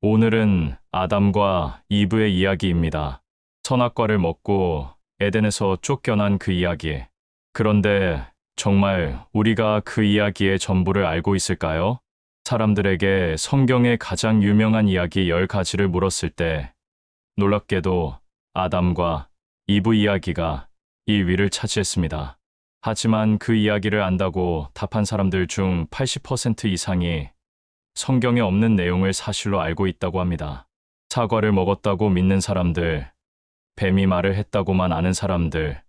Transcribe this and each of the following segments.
오늘은 아담과 이브의 이야기입니다. 선악과를 먹고 에덴에서 쫓겨난 그 이야기. 그런데 정말 우리가 그 이야기의 전부를 알고 있을까요? 사람들에게 성경의 가장 유명한 이야기 10가지를 물었을 때 놀랍게도 아담과 이브 이야기가 1위를 차지했습니다. 하지만 그 이야기를 안다고 답한 사람들 중 80% 이상이 성경에 없는 내용을 사실로 알고 있다고 합니다. 사과를 먹었다고 믿는 사람들, 뱀이 말을 했다고만 아는 사람들,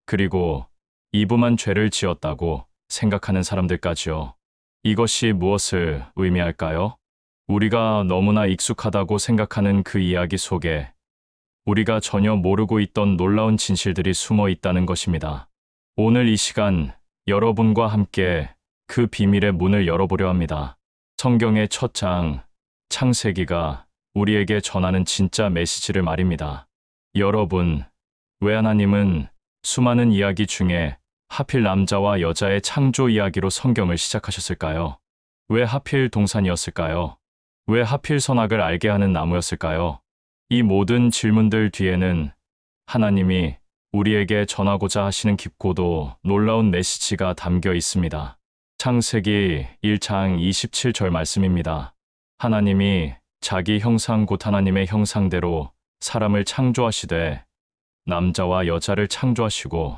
그리고 이브만 죄를 지었다고 생각하는 사람들까지요. 이것이 무엇을 의미할까요? 우리가 너무나 익숙하다고 생각하는 그 이야기 속에 우리가 전혀 모르고 있던 놀라운 진실들이 숨어 있다는 것입니다. 오늘 이 시간 여러분과 함께 그 비밀의 문을 열어보려 합니다. 성경의 첫 장, 창세기가 우리에게 전하는 진짜 메시지를 말입니다. 여러분, 왜 하나님은 수많은 이야기 중에 하필 남자와 여자의 창조 이야기로 성경을 시작하셨을까요? 왜 하필 동산이었을까요? 왜 하필 선악을 알게 하는 나무였을까요? 이 모든 질문들 뒤에는 하나님이 우리에게 전하고자 하시는 깊고도 놀라운 메시지가 담겨 있습니다. 창세기 1장 27절 말씀입니다. 하나님이 자기 형상 곧 하나님의 형상대로 사람을 창조하시되 남자와 여자를 창조하시고,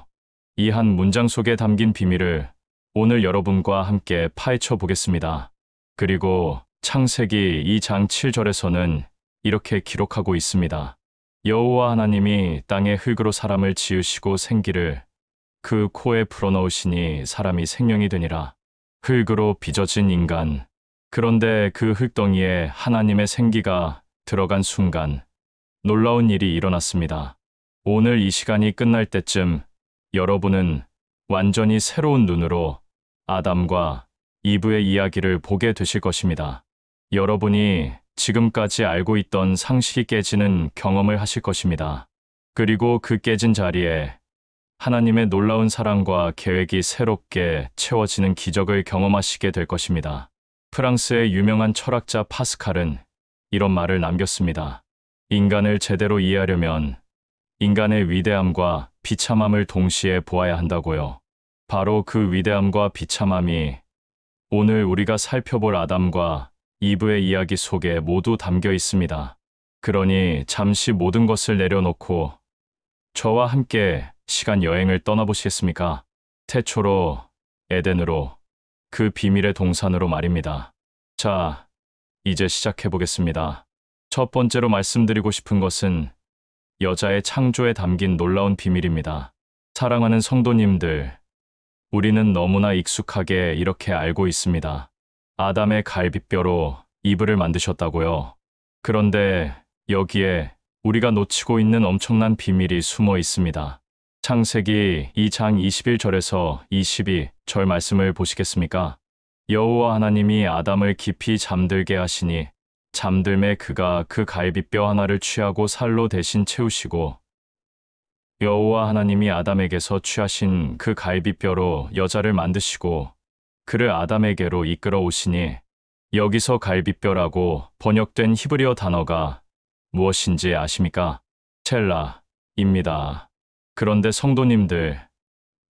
이 한 문장 속에 담긴 비밀을 오늘 여러분과 함께 파헤쳐 보겠습니다. 그리고 창세기 2장 7절에서는 이렇게 기록하고 있습니다. 여호와 하나님이 땅의 흙으로 사람을 지으시고 생기를 그 코에 불어넣으시니 사람이 생명이 되니라. 흙으로 빚어진 인간. 그런데 그 흙덩이에 하나님의 생기가 들어간 순간 놀라운 일이 일어났습니다. 오늘 이 시간이 끝날 때쯤 여러분은 완전히 새로운 눈으로 아담과 이브의 이야기를 보게 되실 것입니다. 여러분이 지금까지 알고 있던 상식이 깨지는 경험을 하실 것입니다. 그리고 그 깨진 자리에 하나님의 놀라운 사랑과 계획이 새롭게 채워지는 기적을 경험하시게 될 것입니다. 프랑스의 유명한 철학자 파스칼은 이런 말을 남겼습니다. 인간을 제대로 이해하려면 인간의 위대함과 비참함을 동시에 보아야 한다고요. 바로 그 위대함과 비참함이 오늘 우리가 살펴볼 아담과 이브의 이야기 속에 모두 담겨 있습니다. 그러니 잠시 모든 것을 내려놓고 저와 함께 시간 여행을 떠나보시겠습니까? 태초로, 에덴으로, 그 비밀의 동산으로 말입니다. 자, 이제 시작해보겠습니다. 첫 번째로 말씀드리고 싶은 것은 여자의 창조에 담긴 놀라운 비밀입니다. 사랑하는 성도님들, 우리는 너무나 익숙하게 이렇게 알고 있습니다. 아담의 갈비뼈로 이브를 만드셨다고요. 그런데 여기에 우리가 놓치고 있는 엄청난 비밀이 숨어 있습니다. 창세기 2장 21절에서 22절 말씀을 보시겠습니까? 여호와 하나님이 아담을 깊이 잠들게 하시니 잠들매 그가 그 갈비뼈 하나를 취하고 살로 대신 채우시고, 여호와 하나님이 아담에게서 취하신 그 갈비뼈로 여자를 만드시고 그를 아담에게로 이끌어 오시니, 여기서 갈비뼈라고 번역된 히브리어 단어가 무엇인지 아십니까? 첼라입니다. 그런데 성도님들,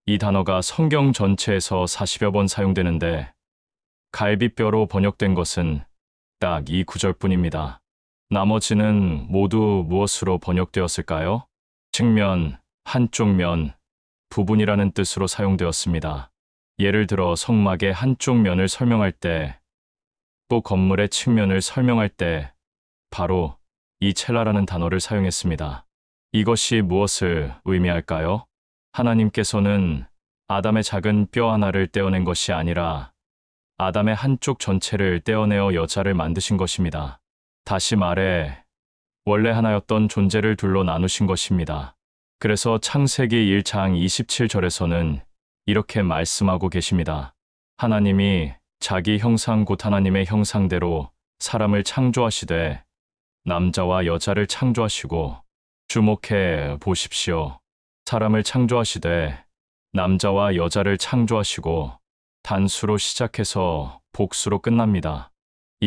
이 단어가 성경 전체에서 40여 번 사용되는데 갈비뼈로 번역된 것은 딱 이 구절뿐입니다. 나머지는 모두 무엇으로 번역되었을까요? 측면, 한쪽 면, 부분이라는 뜻으로 사용되었습니다. 예를 들어 성막의 한쪽 면을 설명할 때, 또 건물의 측면을 설명할 때 바로 이 첼라라는 단어를 사용했습니다. 이것이 무엇을 의미할까요? 하나님께서는 아담의 작은 뼈 하나를 떼어낸 것이 아니라 아담의 한쪽 전체를 떼어내어 여자를 만드신 것입니다. 다시 말해, 원래 하나였던 존재를 둘로 나누신 것입니다. 그래서 창세기 1장 27절에서는 이렇게 말씀하고 계십니다. 하나님이 자기 형상 곧 하나님의 형상대로 사람을 창조하시되 남자와 여자를 창조하시고, 주목해 보십시오. 사람을 창조하시되 남자와 여자를 창조하시고, 단수로 시작해서 복수로 끝납니다.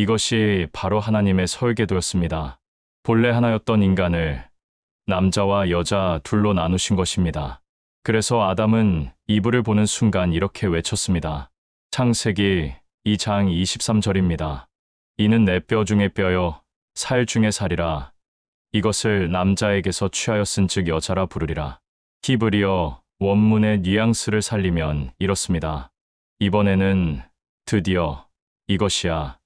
이것이 바로 하나님의 설계도였습니다. 본래 하나였던 인간을 남자와 여자 둘로 나누신 것입니다. 그래서 아담은 이브를 보는 순간 이렇게 외쳤습니다. 창세기 2장 23절입니다. 이는 내 뼈 중에 뼈요 살 중에 살이라. 이것을 남자에게서 취하였은즉 여자라 부르리라. 히브리어 원문의 뉘앙스를 살리면 이렇습니다. 이번에는 드디어 이것이야.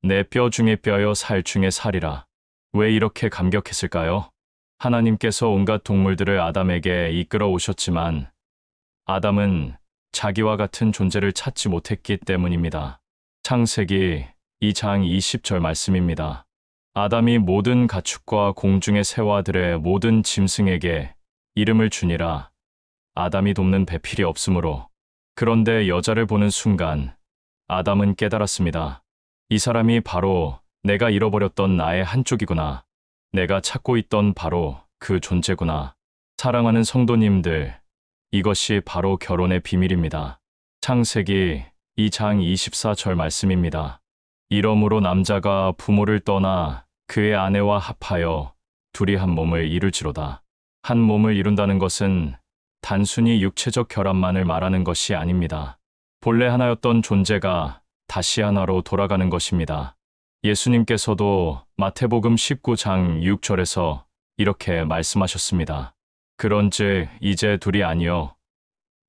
내 뼈 중에 뼈요 살 중에 살이라. 왜 이렇게 감격했을까요? 하나님께서 온갖 동물들을 아담에게 이끌어 오셨지만 아담은 자기와 같은 존재를 찾지 못했기 때문입니다. 창세기 2장 20절 말씀입니다. 아담이 모든 가축과 공중의 새와들의 모든 짐승에게 이름을 주니라. 아담이 돕는 배필이 없으므로. 그런데 여자를 보는 순간 아담은 깨달았습니다. 이 사람이 바로 내가 잃어버렸던 나의 한쪽이구나. 내가 찾고 있던 바로 그 존재구나. 사랑하는 성도님들, 이것이 바로 결혼의 비밀입니다. 창세기 2장 24절 말씀입니다. 이러므로 남자가 부모를 떠나 그의 아내와 합하여 둘이 한 몸을 이룰지로다. 한 몸을 이룬다는 것은 단순히 육체적 결합만을 말하는 것이 아닙니다. 본래 하나였던 존재가 다시 하나로 돌아가는 것입니다. 예수님께서도 마태복음 19장 6절에서 이렇게 말씀하셨습니다. 그런즉 이제 둘이 아니요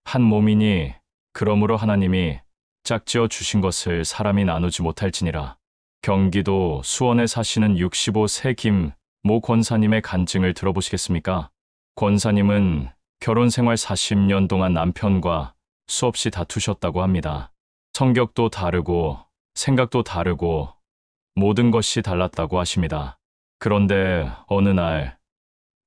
한 몸이니 그러므로 하나님이 짝지어 주신 것을 사람이 나누지 못할지니라. 경기도 수원에 사시는 65세 김 모 권사님의 간증을 들어보시겠습니까? 권사님은 결혼 생활 40년 동안 남편과 수없이 다투셨다고 합니다. 성격도 다르고 생각도 다르고 모든 것이 달랐다고 하십니다. 그런데 어느 날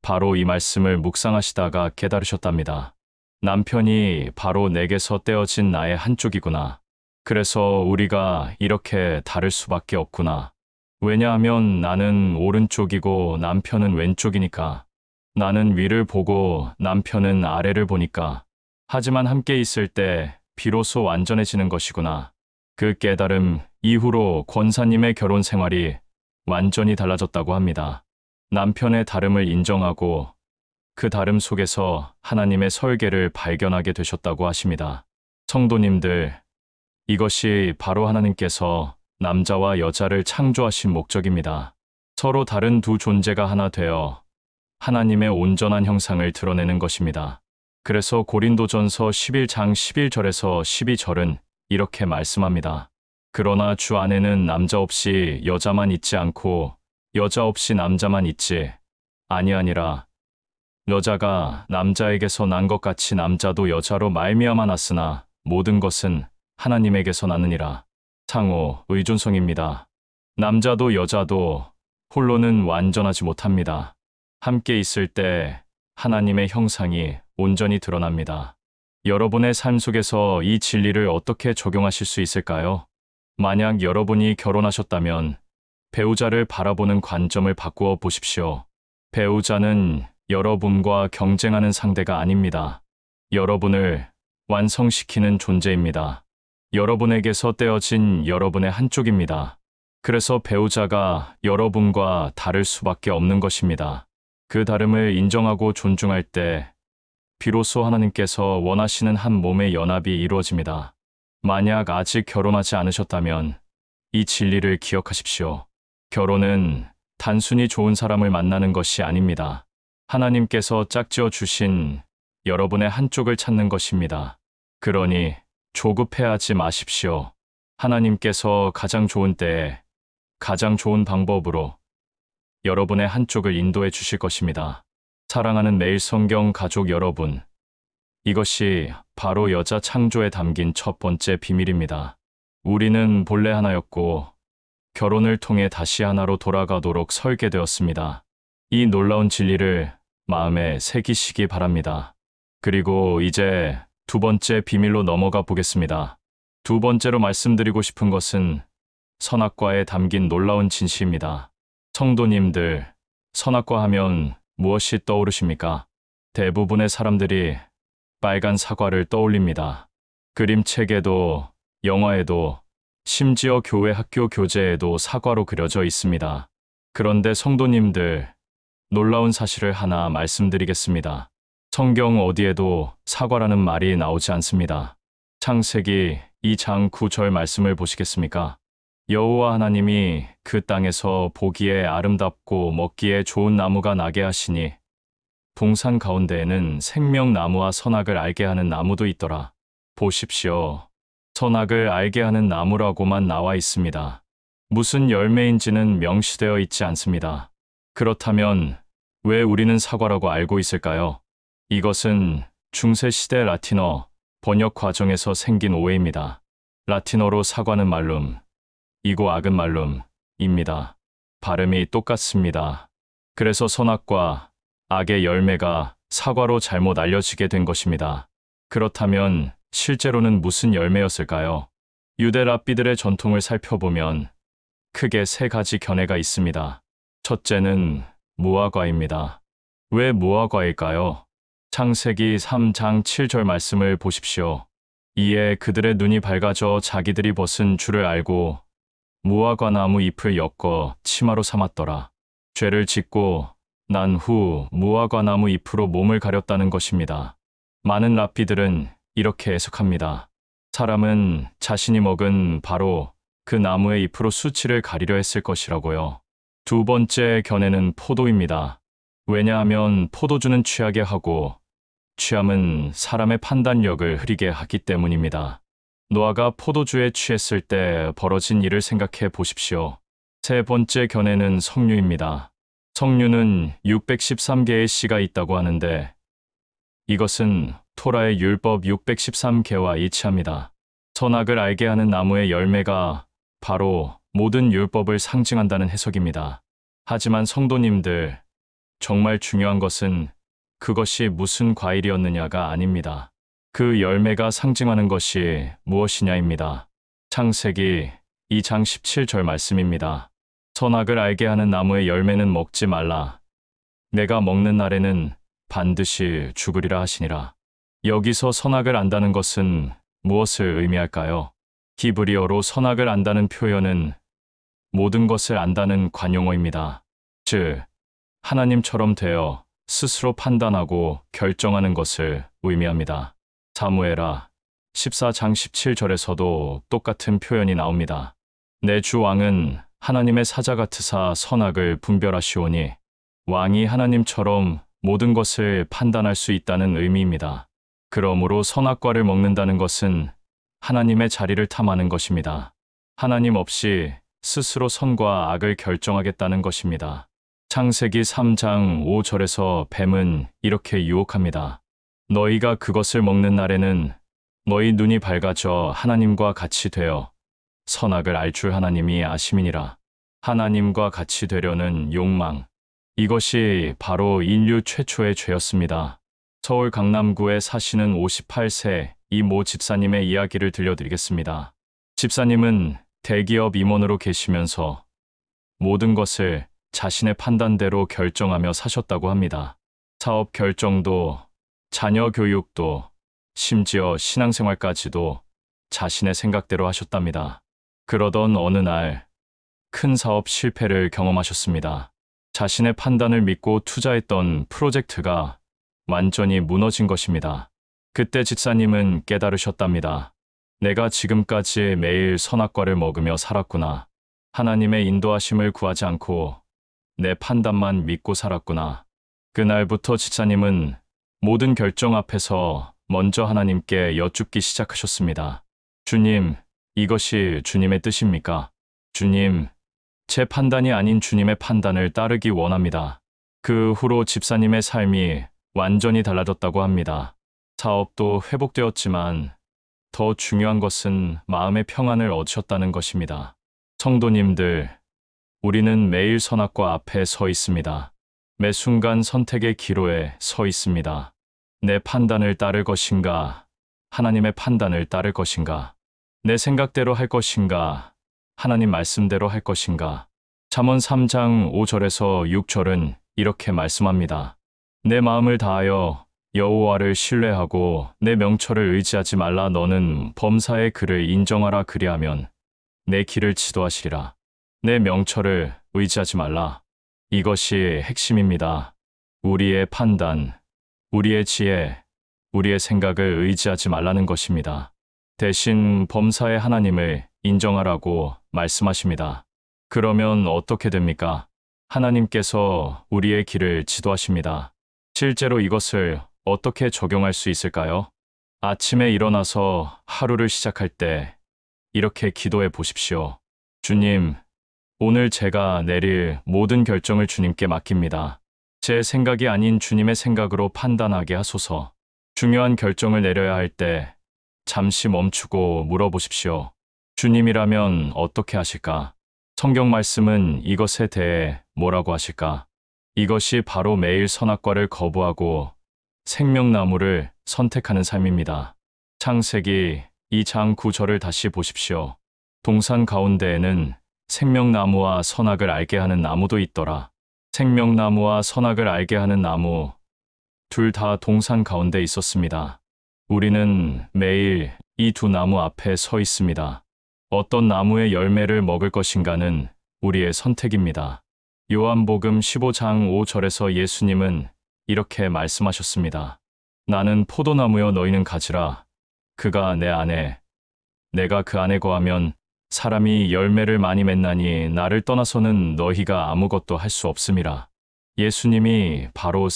바로 이 말씀을 묵상하시다가 깨달으셨답니다. 남편이 바로 내게서 떼어진 나의 한쪽이구나. 그래서 우리가 이렇게 다를 수밖에 없구나. 왜냐하면 나는 오른쪽이고 남편은 왼쪽이니까. 나는 위를 보고 남편은 아래를 보니까. 하지만 함께 있을 때 비로소 완전해지는 것이구나. 그 깨달음 이후로 권사님의 결혼 생활이 완전히 달라졌다고 합니다. 남편의 다름을 인정하고 그 다름 속에서 하나님의 설계를 발견하게 되셨다고 하십니다. 성도님들, 이것이 바로 하나님께서 남자와 여자를 창조하신 목적입니다. 서로 다른 두 존재가 하나 되어 하나님의 온전한 형상을 드러내는 것입니다. 그래서 고린도전서 11장 11절에서 12절은 이렇게 말씀합니다. 그러나 주 안에는 남자 없이 여자만 있지 않고 여자 없이 남자만 있지 아니하니라. 여자가 남자에게서 난 것 같이 남자도 여자로 말미암아 났으나 모든 것은 하나님에게서 나느니라. 상호 의존성입니다. 남자도 여자도 홀로는 완전하지 못합니다. 함께 있을 때 하나님의 형상이 온전히 드러납니다. 여러분의 삶 속에서 이 진리를 어떻게 적용하실 수 있을까요? 만약 여러분이 결혼하셨다면 배우자를 바라보는 관점을 바꾸어 보십시오. 배우자는 여러분과 경쟁하는 상대가 아닙니다. 여러분을 완성시키는 존재입니다. 여러분에게서 떼어진 여러분의 한쪽입니다. 그래서 배우자가 여러분과 다를 수밖에 없는 것입니다. 그 다름을 인정하고 존중할 때 비로소 하나님께서 원하시는 한 몸의 연합이 이루어집니다. 만약 아직 결혼하지 않으셨다면 이 진리를 기억하십시오. 결혼은 단순히 좋은 사람을 만나는 것이 아닙니다. 하나님께서 짝지어 주신 여러분의 한쪽을 찾는 것입니다. 그러니 조급해하지 마십시오. 하나님께서 가장 좋은 때에 가장 좋은 방법으로 여러분의 한쪽을 인도해 주실 것입니다. 사랑하는 매일 성경 가족 여러분, 이것이 바로 여자 창조에 담긴 첫 번째 비밀입니다. 우리는 본래 하나였고 결혼을 통해 다시 하나로 돌아가도록 설계되었습니다. 이 놀라운 진리를 마음에 새기시기 바랍니다. 그리고 이제 두 번째 비밀로 넘어가 보겠습니다. 두 번째로 말씀드리고 싶은 것은 선악과에 담긴 놀라운 진실입니다. 성도님들, 선악과 하면 무엇이 떠오르십니까? 대부분의 사람들이 빨간 사과를 떠올립니다. 그림책에도 영화에도 심지어 교회 학교 교재에도 사과로 그려져 있습니다. 그런데 성도님들, 놀라운 사실을 하나 말씀드리겠습니다. 성경 어디에도 사과라는 말이 나오지 않습니다. 창세기 2장 9절 말씀을 보시겠습니까? 여호와 하나님이 그 땅에서 보기에 아름답고 먹기에 좋은 나무가 나게 하시니 동산 가운데에는 생명나무와 선악을 알게 하는 나무도 있더라. 보십시오. 선악을 알게 하는 나무라고만 나와 있습니다. 무슨 열매인지는 명시되어 있지 않습니다. 그렇다면 왜 우리는 사과라고 알고 있을까요? 이것은 중세시대 라틴어 번역 과정에서 생긴 오해입니다. 라틴어로 사과는 말룸, 이고 악은 말룸입니다. 발음이 똑같습니다. 그래서 선악과 악의 열매가 사과로 잘못 알려지게 된 것입니다. 그렇다면 실제로는 무슨 열매였을까요? 유대 랍비들의 전통을 살펴보면 크게 세 가지 견해가 있습니다. 첫째는 무화과입니다. 왜 무화과일까요? 창세기 3장 7절 말씀을 보십시오. 이에 그들의 눈이 밝아져 자기들이 벗은 줄을 알고 무화과 나무 잎을 엮어 치마로 삼았더라. 죄를 짓고 난 후 무화과 나무 잎으로 몸을 가렸다는 것입니다. 많은 랍비들은 이렇게 해석합니다. 사람은 자신이 먹은 바로 그 나무의 잎으로 수치를 가리려 했을 것이라고요. 두 번째 견해는 포도입니다. 왜냐하면 포도주는 취하게 하고 취함은 사람의 판단력을 흐리게 하기 때문입니다. 노아가 포도주에 취했을 때 벌어진 일을 생각해 보십시오. 세 번째 견해는 석류입니다. 석류는 613개의 씨가 있다고 하는데 이것은 토라의 율법 613개와 일치합니다. 선악을 알게 하는 나무의 열매가 바로 모든 율법을 상징한다는 해석입니다. 하지만 성도님들, 정말 중요한 것은 그것이 무슨 과일이었느냐가 아닙니다. 그 열매가 상징하는 것이 무엇이냐입니다. 창세기 2장 17절 말씀입니다. 선악을 알게 하는 나무의 열매는 먹지 말라. 내가 먹는 날에는 반드시 죽으리라 하시니라. 여기서 선악을 안다는 것은 무엇을 의미할까요? 히브리어로 선악을 안다는 표현은 모든 것을 안다는 관용어입니다. 즉, 하나님처럼 되어 스스로 판단하고 결정하는 것을 의미합니다. 사무엘하 14장 17절에서도 똑같은 표현이 나옵니다. 내 주 왕은 하나님의 사자 같으사 선악을 분별하시오니 왕이 하나님처럼 모든 것을 판단할 수 있다는 의미입니다. 그러므로 선악과를 먹는다는 것은 하나님의 자리를 탐하는 것입니다. 하나님 없이 스스로 선과 악을 결정하겠다는 것입니다. 창세기 3장 5절에서 뱀은 이렇게 유혹합니다. 너희가 그것을 먹는 날에는 너희 눈이 밝아져 하나님과 같이 되어 선악을 알 줄 하나님이 아심이니라. 하나님과 같이 되려는 욕망. 이것이 바로 인류 최초의 죄였습니다. 서울 강남구에 사시는 58세 이모 집사님의 이야기를 들려드리겠습니다. 집사님은 대기업 임원으로 계시면서 모든 것을 자신의 판단대로 결정하며 사셨다고 합니다. 사업 결정도, 자녀 교육도, 심지어 신앙생활까지도 자신의 생각대로 하셨답니다. 그러던 어느 날 큰 사업 실패를 경험하셨습니다. 자신의 판단을 믿고 투자했던 프로젝트가 완전히 무너진 것입니다. 그때 집사님은 깨달으셨답니다. 내가 지금까지 매일 선악과를 먹으며 살았구나. 하나님의 인도하심을 구하지 않고 내 판단만 믿고 살았구나. 그날부터 집사님은 모든 결정 앞에서 먼저 하나님께 여쭙기 시작하셨습니다. 주님, 이것이 주님의 뜻입니까? 주님, 제 판단이 아닌 주님의 판단을 따르기 원합니다. 그 후로 집사님의 삶이 완전히 달라졌다고 합니다. 사업도 회복되었지만 더 중요한 것은 마음의 평안을 얻으셨다는 것입니다. 성도님들, 우리는 매일 선악과 앞에 서 있습니다. 매 순간 선택의 기로에 서 있습니다. 내 판단을 따를 것인가? 하나님의 판단을 따를 것인가? 내 생각대로 할 것인가? 하나님 말씀대로 할 것인가? 잠언 3장 5절에서 6절은 이렇게 말씀합니다. 내 마음을 다하여 여호와를 신뢰하고 내 명철을 의지하지 말라. 너는 범사의 그를 인정하라. 그리하면 내 길을 지도하시리라. 내 명철을 의지하지 말라. 이것이 핵심입니다. 우리의 판단, 우리의 지혜, 우리의 생각을 의지하지 말라는 것입니다. 대신 범사의 하나님을 인정하라고 말씀하십니다. 그러면 어떻게 됩니까? 하나님께서 우리의 길을 지도하십니다. 실제로 이것을 어떻게 적용할 수 있을까요? 아침에 일어나서 하루를 시작할 때 이렇게 기도해 보십시오. 주님, 오늘 제가 내릴 모든 결정을 주님께 맡깁니다. 제 생각이 아닌 주님의 생각으로 판단하게 하소서. 중요한 결정을 내려야 할 때 잠시 멈추고 물어보십시오. 주님이라면 어떻게 하실까? 성경 말씀은 이것에 대해 뭐라고 하실까? 이것이 바로 매일 선악과를 거부하고 생명나무를 선택하는 삶입니다. 창세기 2장 9절을 다시 보십시오. 동산 가운데에는 생명나무와 선악을 알게 하는 나무도 있더라. 생명나무와 선악을 알게 하는 나무, 둘 다 동산 가운데 있었습니다. 우리는 매일 이 두 나무 앞에 서 있습니다. 어떤 나무의 열매를 먹을 것인가는 우리의 선택입니다. 요한복음 15장 5절에서 예수님은 이렇게 말씀하셨습니다. 나는 포도나무여 너희는 가지라. 그가 내 안에, 내가 그 안에 거하면 사람이 열매를 많이 맺나니 나를 떠나서는 너희가 아무것도 할 수 없음이라. 예수님이 바로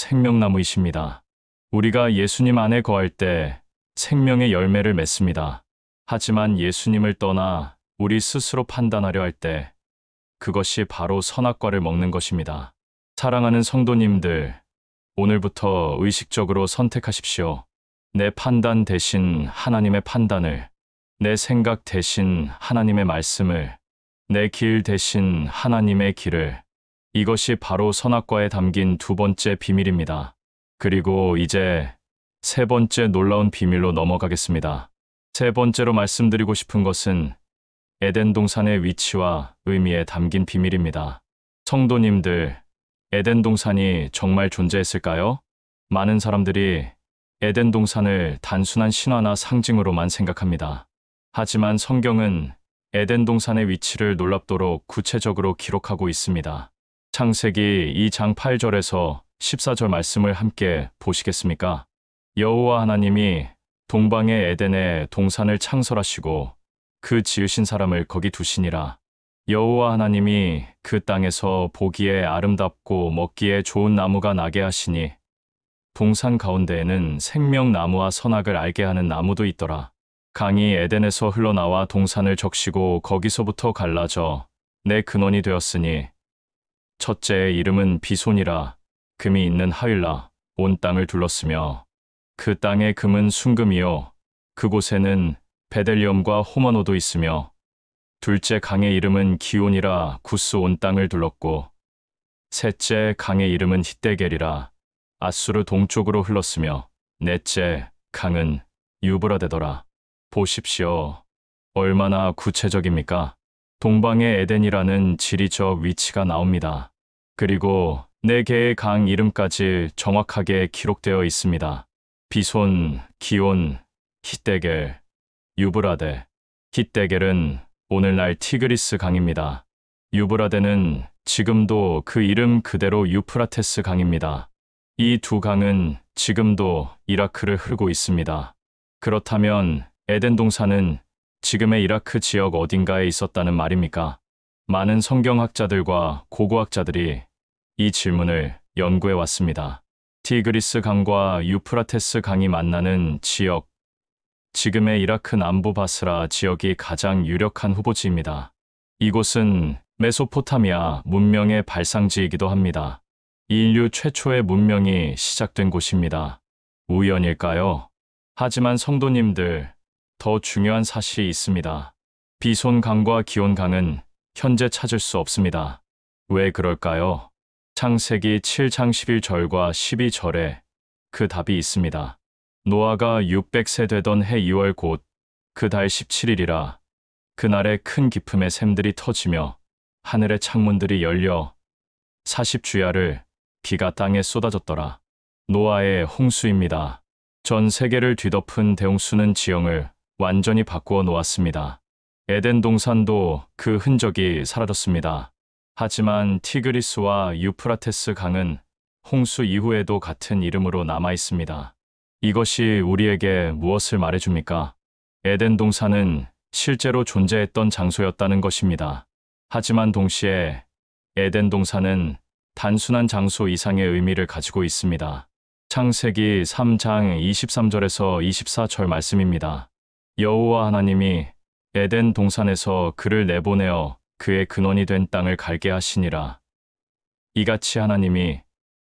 생명나무이십니다. 우리가 예수님 안에 거할 때 생명의 열매를 맺습니다. 하지만 예수님을 떠나 우리 스스로 판단하려 할 때 그것이 바로 선악과를 먹는 것입니다. 사랑하는 성도님들, 오늘부터 의식적으로 선택하십시오. 내 판단 대신 하나님의 판단을, 내 생각 대신 하나님의 말씀을, 내 길 대신 하나님의 길을. 이것이 바로 선악과에 담긴 두 번째 비밀입니다. 그리고 이제 세 번째 놀라운 비밀로 넘어가겠습니다. 세 번째로 말씀드리고 싶은 것은 에덴 동산의 위치와 의미에 담긴 비밀입니다. 성도님들, 에덴 동산이 정말 존재했을까요? 많은 사람들이 에덴 동산을 단순한 신화나 상징으로만 생각합니다. 하지만 성경은 에덴 동산의 위치를 놀랍도록 구체적으로 기록하고 있습니다. 창세기 2장 8절에서 14절 말씀을 함께 보시겠습니까? 여호와 하나님이 동방의 에덴에 동산을 창설하시고 그 지으신 사람을 거기 두시니라. 여호와 하나님이 그 땅에서 보기에 아름답고 먹기에 좋은 나무가 나게 하시니 동산 가운데에는 생명나무와 선악을 알게 하는 나무도 있더라. 강이 에덴에서 흘러나와 동산을 적시고 거기서부터 갈라져 내 근원이 되었으니 첫째의 이름은 비손이라. 금이 있는 하윌라 온 땅을 둘렀으며 그 땅의 금은 순금이요 그곳에는 베델리엄과 호마노도 있으며 둘째 강의 이름은 기온이라 구스 온 땅을 둘렀고 셋째 강의 이름은 히데겔이라 아수르 동쪽으로 흘렀으며 넷째 강은 유브라데더라. 보십시오. 얼마나 구체적입니까? 동방의 에덴이라는 지리적 위치가 나옵니다. 그리고 네 개의 강 이름까지 정확하게 기록되어 있습니다. 비손, 기온, 히데겔, 유브라데. 히데겔은 오늘날 티그리스 강입니다. 유브라데는 지금도 그 이름 그대로 유프라테스 강입니다. 이 두 강은 지금도 이라크를 흐르고 있습니다. 그렇다면 에덴 동산은 지금의 이라크 지역 어딘가에 있었다는 말입니까? 많은 성경학자들과 고고학자들이 이 질문을 연구해 왔습니다. 티그리스 강과 유프라테스 강이 만나는 지역, 지금의 이라크 남부 바스라 지역이 가장 유력한 후보지입니다. 이곳은 메소포타미아 문명의 발상지이기도 합니다. 인류 최초의 문명이 시작된 곳입니다. 우연일까요? 하지만 성도님들, 더 중요한 사실이 있습니다. 비손 강과 기온 강은 현재 찾을 수 없습니다. 왜 그럴까요? 창세기 7장 11절과 12절에 그 답이 있습니다. 노아가 600세 되던 해 2월 곧 그 달 17일이라 그날에 큰 기품의 샘들이 터지며 하늘의 창문들이 열려 40주야를 비가 땅에 쏟아졌더라. 노아의 홍수입니다. 전 세계를 뒤덮은 대홍수는 지형을 완전히 바꾸어 놓았습니다. 에덴 동산도 그 흔적이 사라졌습니다. 하지만 티그리스와 유프라테스 강은 홍수 이후에도 같은 이름으로 남아 있습니다. 이것이 우리에게 무엇을 말해줍니까? 에덴 동산은 실제로 존재했던 장소였다는 것입니다. 하지만 동시에 에덴 동산은 단순한 장소 이상의 의미를 가지고 있습니다. 창세기 3장 23절에서 24절 말씀입니다. 여호와 하나님이 에덴 동산에서 그를 내보내어 그의 근원이 된 땅을 갈게 하시니라. 이같이 하나님이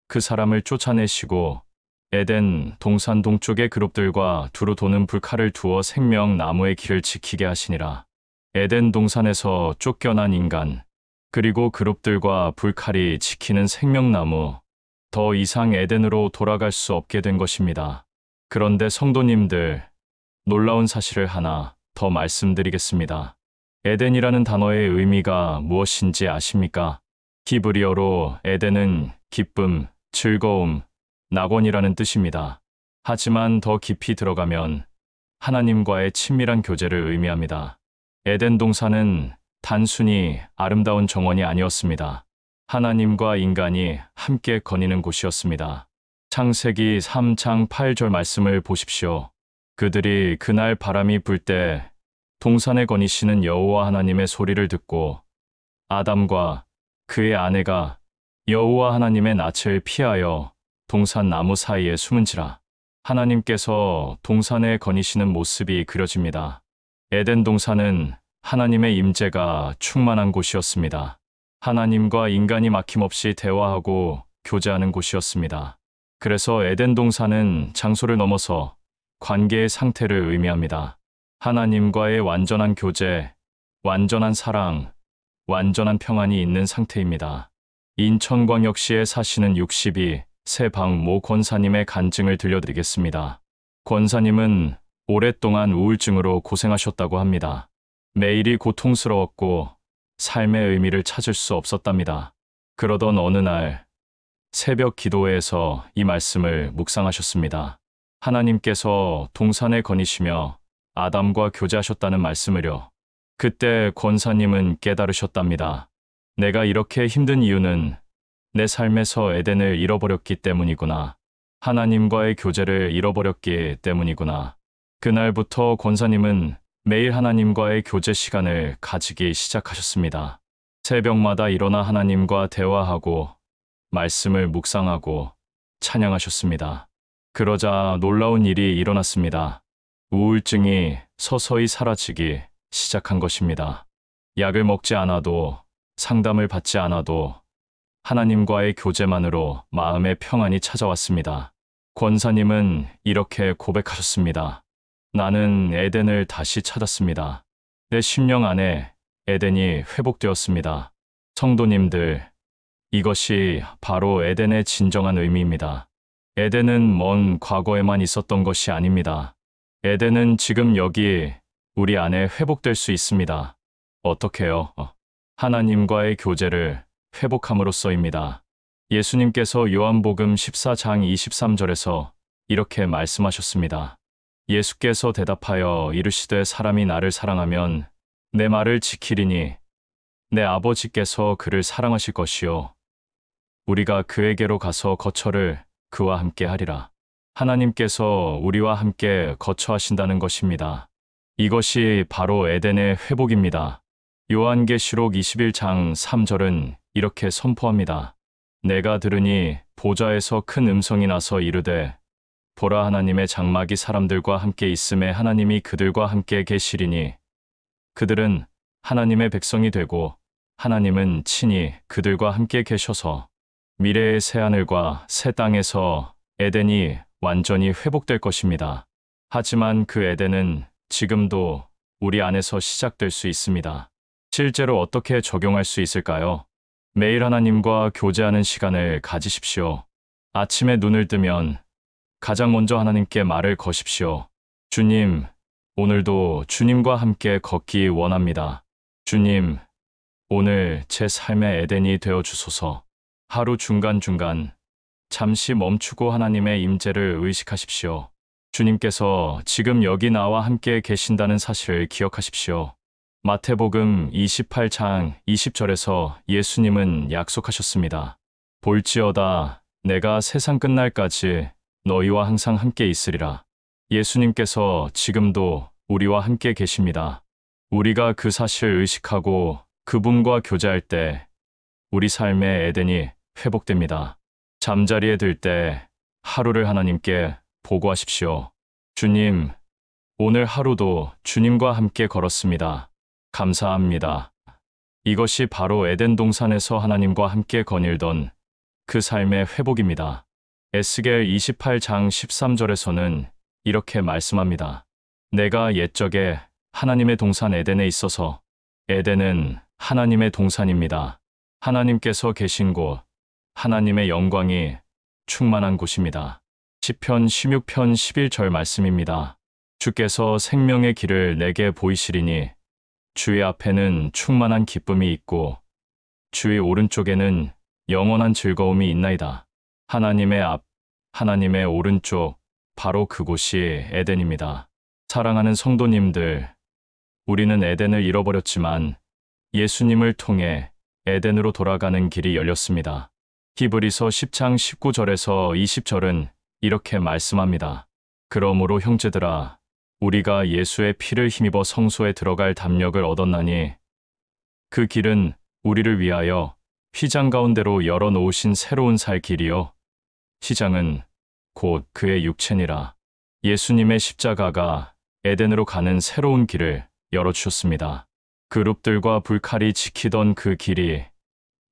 그 사람을 쫓아내시고 에덴 동산 동쪽의 그룹들과 두루 도는 불칼을 두어 생명 나무의 길을 지키게 하시니라. 에덴 동산에서 쫓겨난 인간, 그리고 그룹들과 불칼이 지키는 생명나무, 더 이상 에덴으로 돌아갈 수 없게 된 것입니다. 그런데 성도님들, 놀라운 사실을 하나 더 말씀드리겠습니다. 에덴이라는 단어의 의미가 무엇인지 아십니까? 히브리어로 에덴은 기쁨, 즐거움, 낙원이라는 뜻입니다. 하지만 더 깊이 들어가면 하나님과의 친밀한 교제를 의미합니다. 에덴 동산은 단순히 아름다운 정원이 아니었습니다. 하나님과 인간이 함께 거니는 곳이었습니다. 창세기 3장 8절 말씀을 보십시오. 그들이 그날 바람이 불 때 동산에 거니시는 여호와 하나님의 소리를 듣고 아담과 그의 아내가 여호와 하나님의 낯을 피하여 동산 나무 사이에 숨은지라. 하나님께서 동산에 거니시는 모습이 그려집니다. 에덴 동산은 하나님의 임재가 충만한 곳이었습니다. 하나님과 인간이 막힘없이 대화하고 교제하는 곳이었습니다. 그래서 에덴 동산은 장소를 넘어서 관계의 상태를 의미합니다. 하나님과의 완전한 교제, 완전한 사랑, 완전한 평안이 있는 상태입니다. 인천광역시에 사시는 62세 박모 권사님의 간증을 들려드리겠습니다. 권사님은 오랫동안 우울증으로 고생하셨다고 합니다. 매일이 고통스러웠고 삶의 의미를 찾을 수 없었답니다. 그러던 어느 날 새벽 기도회에서 이 말씀을 묵상하셨습니다. 하나님께서 동산에 거니시며 아담과 교제하셨다는 말씀을요. 그때 권사님은 깨달으셨답니다. 내가 이렇게 힘든 이유는 내 삶에서 에덴을 잃어버렸기 때문이구나. 하나님과의 교제를 잃어버렸기 때문이구나. 그날부터 권사님은 매일 하나님과의 교제 시간을 가지기 시작하셨습니다. 새벽마다 일어나 하나님과 대화하고 말씀을 묵상하고 찬양하셨습니다. 그러자 놀라운 일이 일어났습니다. 우울증이 서서히 사라지기 시작한 것입니다. 약을 먹지 않아도, 상담을 받지 않아도 하나님과의 교제만으로 마음의 평안이 찾아왔습니다. 권사님은 이렇게 고백하셨습니다. 나는 에덴을 다시 찾았습니다. 내 심령 안에 에덴이 회복되었습니다. 성도님들, 이것이 바로 에덴의 진정한 의미입니다. 에덴은 먼 과거에만 있었던 것이 아닙니다. 에덴은 지금 여기 우리 안에 회복될 수 있습니다. 어떻게요? 하나님과의 교제를 회복함으로써입니다. 예수님께서 요한복음 14장 23절에서 이렇게 말씀하셨습니다. 예수께서 대답하여 이르시되 사람이 나를 사랑하면 내 말을 지키리니 내 아버지께서 그를 사랑하실 것이요 우리가 그에게로 가서 거처를 그와 함께 하리라. 하나님께서 우리와 함께 거처하신다는 것입니다. 이것이 바로 에덴의 회복입니다. 요한계시록 21장 3절은 이렇게 선포합니다. 내가 들으니 보좌에서 큰 음성이 나서 이르되 보라 하나님의 장막이 사람들과 함께 있음에 하나님이 그들과 함께 계시리니 그들은 하나님의 백성이 되고 하나님은 친히 그들과 함께 계셔서 미래의 새하늘과 새 땅에서 에덴이 완전히 회복될 것입니다. 하지만 그 에덴은 지금도 우리 안에서 시작될 수 있습니다. 실제로 어떻게 적용할 수 있을까요? 매일 하나님과 교제하는 시간을 가지십시오. 아침에 눈을 뜨면 가장 먼저 하나님께 말을 거십시오. 주님, 오늘도 주님과 함께 걷기 원합니다. 주님, 오늘 제 삶의 에덴이 되어 주소서. 하루 중간중간 잠시 멈추고 하나님의 임재를 의식하십시오. 주님께서 지금 여기 나와 함께 계신다는 사실을 기억하십시오. 마태복음 28장 20절에서 예수님은 약속하셨습니다. 볼지어다 내가 세상 끝날까지 너희와 항상 함께 있으리라. 예수님께서 지금도 우리와 함께 계십니다. 우리가 그 사실을 의식하고 그분과 교제할 때 우리 삶의 에덴이 회복됩니다. 잠자리에 들 때 하루를 하나님께 보고하십시오. 주님, 오늘 하루도 주님과 함께 걸었습니다. 감사합니다. 이것이 바로 에덴 동산에서 하나님과 함께 거닐던 그 삶의 회복입니다. 에스겔 28장 13절에서는 이렇게 말씀합니다. 내가 옛적에 하나님의 동산 에덴에 있어서 에덴은 하나님의 동산입니다. 하나님께서 계신 곳, 하나님의 영광이 충만한 곳입니다. 시편 16편 11절 말씀입니다. 주께서 생명의 길을 내게 보이시리니 주의 앞에는 충만한 기쁨이 있고 주의 오른쪽에는 영원한 즐거움이 있나이다. 하나님의 앞, 하나님의 오른쪽, 바로 그곳이 에덴입니다. 사랑하는 성도님들, 우리는 에덴을 잃어버렸지만 예수님을 통해 에덴으로 돌아가는 길이 열렸습니다. 히브리서 10장 19절에서 20절은 이렇게 말씀합니다. 그러므로 형제들아, 우리가 예수의 피를 힘입어 성소에 들어갈 담력을 얻었나니 그 길은 우리를 위하여 휘장 가운데로 열어놓으신 새로운 살 길이요. 휘장은 곧 그의 육체니라. 예수님의 십자가가 에덴으로 가는 새로운 길을 열어주셨습니다. 그룹들과 불칼이 지키던 그 길이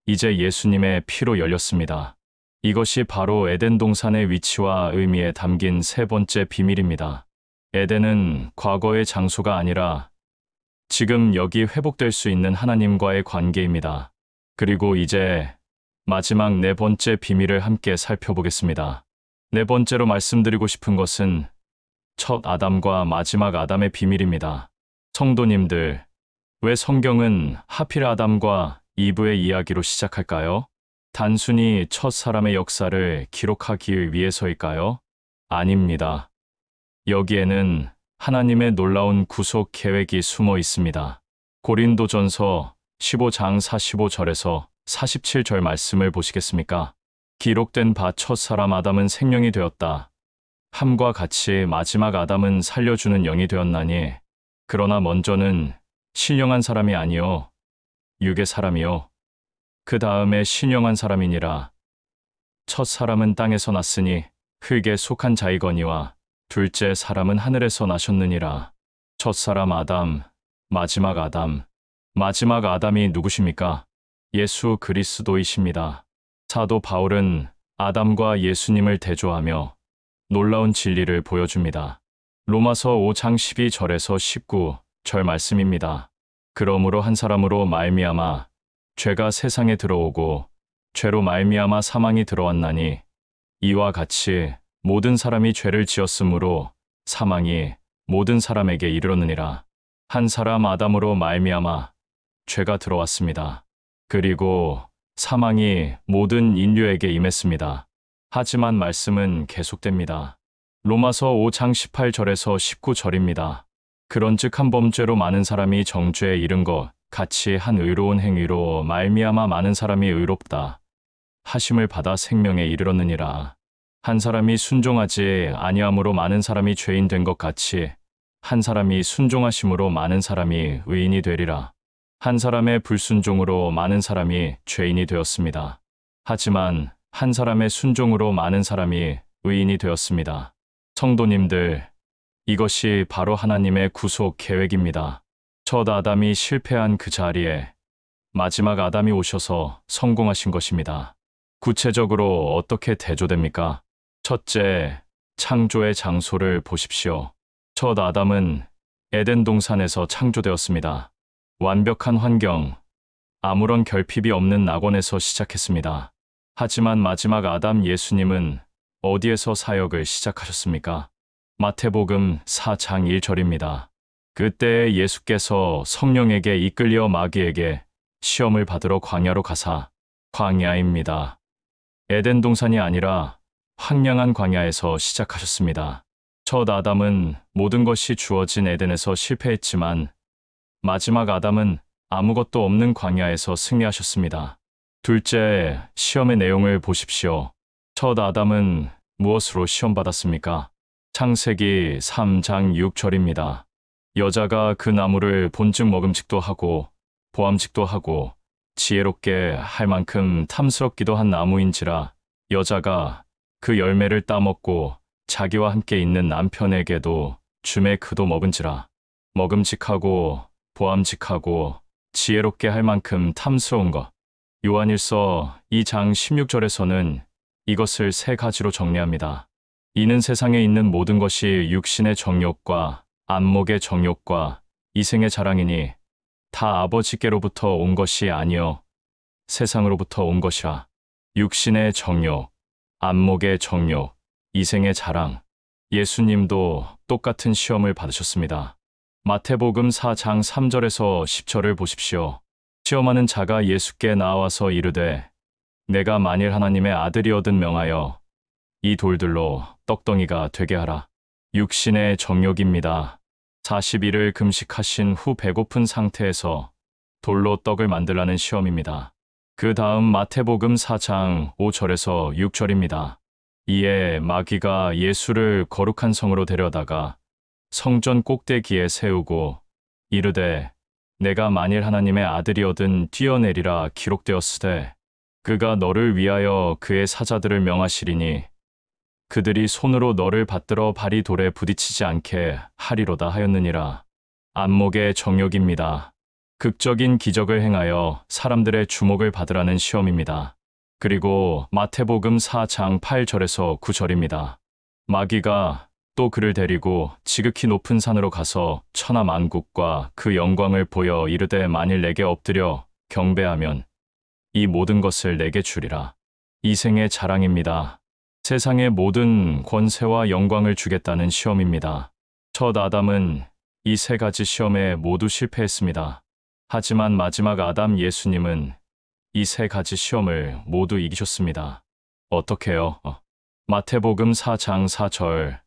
이제 예수님의 피로 열렸습니다. 이것이 바로 에덴 동산의 위치와 의미에 담긴 세 번째 비밀입니다. 에덴은 과거의 장소가 아니라 지금 여기 회복될 수 있는 하나님과의 관계입니다. 그리고 이제 마지막 네 번째 비밀을 함께 살펴보겠습니다. 네 번째로 말씀드리고 싶은 것은 첫 아담과 마지막 아담의 비밀입니다. 성도님들, 왜 성경은 하필 아담과 이브의 이야기로 시작할까요? 단순히 첫 사람의 역사를 기록하기 위해서일까요? 아닙니다. 여기에는 하나님의 놀라운 구속 계획이 숨어 있습니다. 고린도전서 15장 45절에서 47절 말씀을 보시겠습니까? 기록된 바 첫 사람 아담은 생명이 되었다. 함과 같이 마지막 아담은 살려주는 영이 되었나니 그러나 먼저는 신령한 사람이 아니요 육의 사람이요 그 다음에 신령한 사람이니라. 첫 사람은 땅에서 났으니 흙에 속한 자이거니와 둘째 사람은 하늘에서 나셨느니라. 첫 사람 아담, 마지막 아담. 마지막 아담이 누구십니까? 예수 그리스도이십니다. 사도 바울은 아담과 예수님을 대조하며 놀라운 진리를 보여줍니다. 로마서 5장 12절에서 19절 말씀입니다. 그러므로 한 사람으로 말미암아 죄가 세상에 들어오고 죄로 말미암아 사망이 들어왔나니 이와 같이 모든 사람이 죄를 지었으므로 사망이 모든 사람에게 이르렀느니라. 한 사람 아담으로 말미암아 죄가 들어왔습니다. 그리고 사망이 모든 인류에게 임했습니다. 하지만 말씀은 계속됩니다. 로마서 5장 18절에서 19절입니다. 그런즉 한 범죄로 많은 사람이 정죄에 이른 것 같이 한 의로운 행위로 말미암아 많은 사람이 의롭다 하심을 받아 생명에 이르렀느니라. 한 사람이 순종하지 아니함으로 많은 사람이 죄인 된 것 같이 한 사람이 순종하심으로 많은 사람이 의인이 되리라. 한 사람의 불순종으로 많은 사람이 죄인이 되었습니다. 하지만 한 사람의 순종으로 많은 사람이 의인이 되었습니다. 성도님들, 이것이 바로 하나님의 구속 계획입니다. 첫 아담이 실패한 그 자리에 마지막 아담이 오셔서 성공하신 것입니다. 구체적으로 어떻게 대조됩니까? 첫째, 창조의 장소를 보십시오. 첫 아담은 에덴 동산에서 창조되었습니다. 완벽한 환경, 아무런 결핍이 없는 낙원에서 시작했습니다. 하지만 마지막 아담 예수님은 어디에서 사역을 시작하셨습니까? 마태복음 4장 1절입니다. 그때 예수께서 성령에게 이끌려 마귀에게 시험을 받으러 광야로 가사, 광야입니다. 에덴 동산이 아니라 황량한 광야에서 시작하셨습니다. 첫 아담은 모든 것이 주어진 에덴에서 실패했지만 마지막 아담은 아무것도 없는 광야에서 승리하셨습니다. 둘째, 시험의 내용을 보십시오. 첫 아담은 무엇으로 시험받았습니까? 창세기 3장 6절입니다. 여자가 그 나무를 본즉 먹음직도 하고 보암직도 하고 지혜롭게 할 만큼 탐스럽기도 한 나무인지라 여자가 그 열매를 따먹고 자기와 함께 있는 남편에게도 주매 그도 먹은지라. 먹음직하고 보암직하고 지혜롭게 할 만큼 탐스러운 것. 요한일서 2장 16절에서는 이것을 세 가지로 정리합니다. 이는 세상에 있는 모든 것이 육신의 정욕과 안목의 정욕과 이생의 자랑이니 다 아버지께로부터 온 것이 아니요 세상으로부터 온 것이라. 육신의 정욕, 안목의 정욕, 이생의 자랑. 예수님도 똑같은 시험을 받으셨습니다. 마태복음 4장 3절에서 10절을 보십시오. 시험하는 자가 예수께 나와서 이르되 내가 만일 하나님의 아들이거든 명하여 이 돌들로 떡덩이가 되게 하라. 육신의 정욕입니다. 40일을 금식하신 후 배고픈 상태에서 돌로 떡을 만들라는 시험입니다. 그 다음 마태복음 4장 5절에서 6절입니다. 이에 마귀가 예수를 거룩한 성으로 데려다가 성전 꼭대기에 세우고 이르되 내가 만일 하나님의 아들이거든 뛰어내리라 기록되었으되 그가 너를 위하여 그의 사자들을 명하시리니 그들이 손으로 너를 받들어 발이 돌에 부딪히지 않게 하리로다 하였느니라. 안목의 정욕입니다. 극적인 기적을 행하여 사람들의 주목을 받으라는 시험입니다. 그리고 마태복음 4장 8절에서 9절입니다. 마귀가 또 그를 데리고 지극히 높은 산으로 가서 천하 만국과 그 영광을 보여 이르되 만일 내게 엎드려 경배하면 이 모든 것을 내게 주리라. 이생의 자랑입니다. 세상의 모든 권세와 영광을 주겠다는 시험입니다. 첫 아담은 이 세 가지 시험에 모두 실패했습니다. 하지만 마지막 아담 예수님은 이 세 가지 시험을 모두 이기셨습니다. 어떻게요? 마태복음 4장 4절,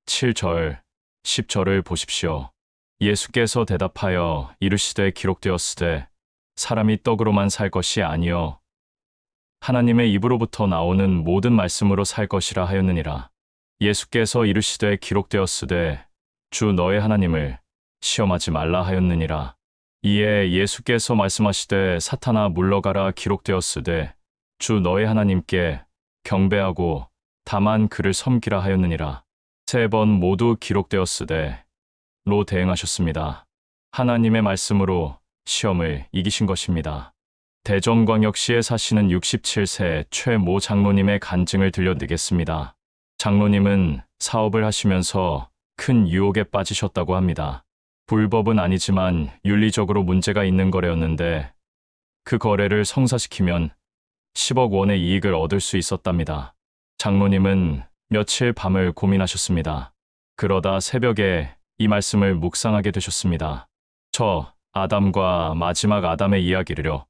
7절, 10절을 보십시오. 예수께서 대답하여 이르시되 기록되었으되 사람이 떡으로만 살 것이 아니요 하나님의 입으로부터 나오는 모든 말씀으로 살 것이라 하였느니라. 예수께서 이르시되 기록되었으되 주 너의 하나님을 시험하지 말라 하였느니라. 이에 예수께서 말씀하시되 사탄아 물러가라 기록되었으되 주 너의 하나님께 경배하고 다만 그를 섬기라 하였느니라. 세 번 모두 기록되었으되 로 대응하셨습니다. 하나님의 말씀으로 시험을 이기신 것입니다. 대전광역시에 사시는 67세 최모 장로님의 간증을 들려드리겠습니다. 장로님은 사업을 하시면서 큰 유혹에 빠지셨다고 합니다. 불법은 아니지만 윤리적으로 문제가 있는 거래였는데 그 거래를 성사시키면 10억 원의 이익을 얻을 수 있었답니다. 장로님은 며칠 밤을 고민하셨습니다. 그러다 새벽에 이 말씀을 묵상하게 되셨습니다. 저 아담과 마지막 아담의 이야기를요.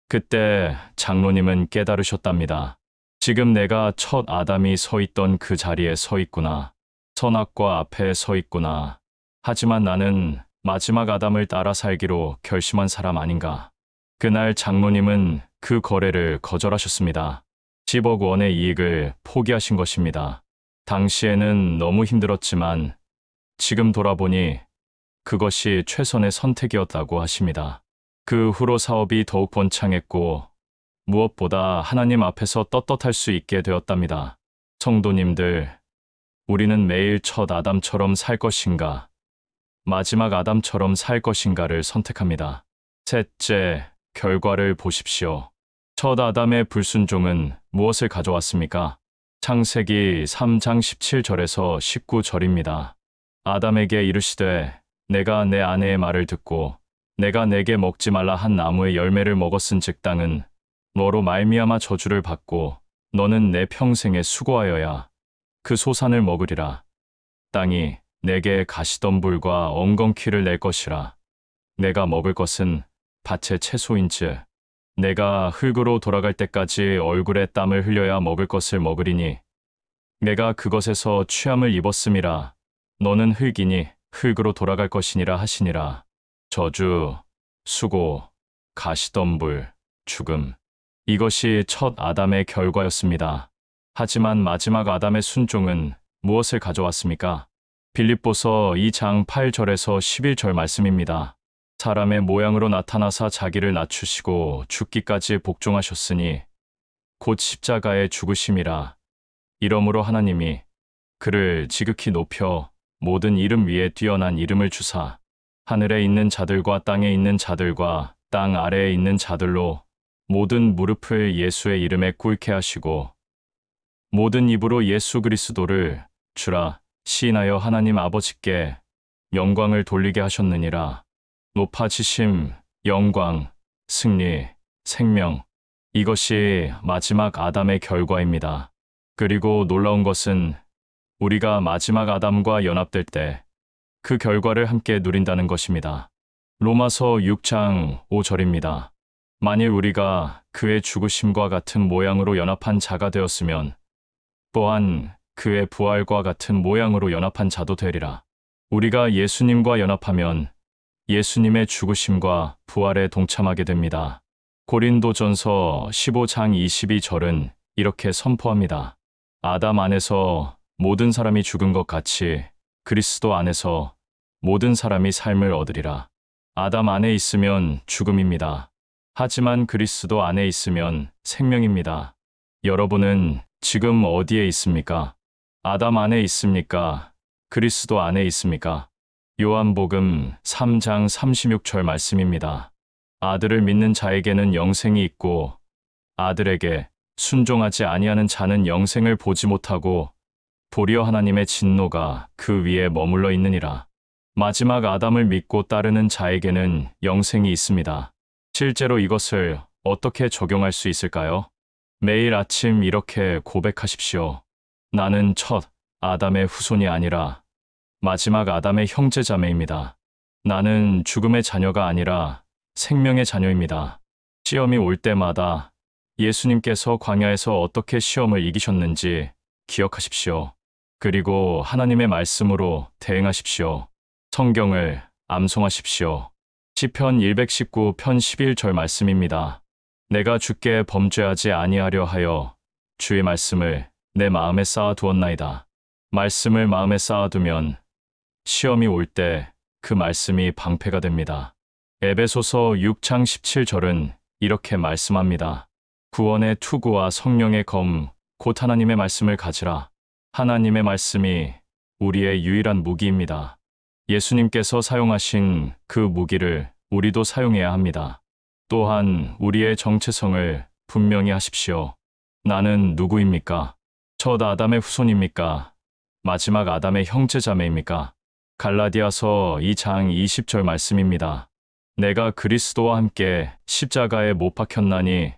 그때 장로님은 깨달으셨답니다. 지금 내가 첫 아담이 서 있던 그 자리에 서 있구나. 선악과 앞에 서 있구나. 하지만 나는 마지막 아담을 따라 살기로 결심한 사람 아닌가. 그날 장로님은 그 거래를 거절하셨습니다. 10억 원의 이익을 포기하신 것입니다. 당시에는 너무 힘들었지만 지금 돌아보니 그것이 최선의 선택이었다고 하십니다. 그 후로 사업이 더욱 번창했고 무엇보다 하나님 앞에서 떳떳할 수 있게 되었답니다. 성도님들, 우리는 매일 첫 아담처럼 살 것인가, 마지막 아담처럼 살 것인가를 선택합니다. 셋째, 결과를 보십시오. 첫 아담의 불순종은 무엇을 가져왔습니까? 창세기 3장 17절에서 19절입니다. 아담에게 이르시되 내가 내 아내의 말을 듣고 내가 내게 먹지 말라 한 나무의 열매를 먹었은즉 땅은 너로 말미암아 저주를 받고 너는 내 평생에 수고하여야 그 소산을 먹으리라. 땅이 내게 가시덤불과 엉겅퀴를 낼 것이라. 내가 먹을 것은 밭의 채소인즉 내가 흙으로 돌아갈 때까지 얼굴에 땀을 흘려야 먹을 것을 먹으리니 내가 그것에서 취함을 입었음이라. 너는 흙이니 흙으로 돌아갈 것이니라 하시니라. 저주, 수고, 가시덤불, 죽음. 이것이 첫 아담의 결과였습니다. 하지만 마지막 아담의 순종은 무엇을 가져왔습니까? 빌립보서 2장 8절에서 11절 말씀입니다. 사람의 모양으로 나타나사 자기를 낮추시고 죽기까지 복종하셨으니 곧 십자가의 죽으심이라. 이러므로 하나님이 그를 지극히 높여 모든 이름 위에 뛰어난 이름을 주사 하늘에 있는 자들과 땅에 있는 자들과 땅 아래에 있는 자들로 모든 무릎을 예수의 이름에 꿇게 하시고 모든 입으로 예수 그리스도를 주라 시인하여 하나님 아버지께 영광을 돌리게 하셨느니라. 높아지심, 영광, 승리, 생명, 이것이 마지막 아담의 결과입니다. 그리고 놀라운 것은 우리가 마지막 아담과 연합될 때 그 결과를 함께 누린다는 것입니다. 로마서 6장 5절입니다. 만일 우리가 그의 죽으심과 같은 모양으로 연합한 자가 되었으면 또한 그의 부활과 같은 모양으로 연합한 자도 되리라. 우리가 예수님과 연합하면 예수님의 죽으심과 부활에 동참하게 됩니다. 고린도전서 15장 22절은 이렇게 선포합니다. 아담 안에서 모든 사람이 죽은 것 같이 그리스도 안에서 모든 사람이 삶을 얻으리라. 아담 안에 있으면 죽음입니다. 하지만 그리스도 안에 있으면 생명입니다. 여러분은 지금 어디에 있습니까? 아담 안에 있습니까? 그리스도 안에 있습니까? 요한복음 3장 36절 말씀입니다. 아들을 믿는 자에게는 영생이 있고 아들에게 순종하지 아니하는 자는 영생을 보지 못하고 도리어 하나님의 진노가 그 위에 머물러 있느니라. 마지막 아담을 믿고 따르는 자에게는 영생이 있습니다. 실제로 이것을 어떻게 적용할 수 있을까요? 매일 아침 이렇게 고백하십시오. 나는 첫 아담의 후손이 아니라 마지막 아담의 형제자매입니다. 나는 죽음의 자녀가 아니라 생명의 자녀입니다. 시험이 올 때마다 예수님께서 광야에서 어떻게 시험을 이기셨는지 기억하십시오. 그리고 하나님의 말씀으로 대응하십시오. 성경을 암송하십시오. 시편 119편 11절 말씀입니다. 내가 주께 범죄하지 아니하려 하여 주의 말씀을 내 마음에 쌓아두었나이다. 말씀을 마음에 쌓아두면 시험이 올 때 그 말씀이 방패가 됩니다. 에베소서 6장 17절은 이렇게 말씀합니다. 구원의 투구와 성령의 검, 곧 하나님의 말씀을 가지라. 하나님의 말씀이 우리의 유일한 무기입니다. 예수님께서 사용하신 그 무기를 우리도 사용해야 합니다. 또한 우리의 정체성을 분명히 하십시오. 나는 누구입니까? 첫 아담의 후손입니까? 마지막 아담의 형제자매입니까? 갈라디아서 2장 20절 말씀입니다. 내가 그리스도와 함께 십자가에 못 박혔나니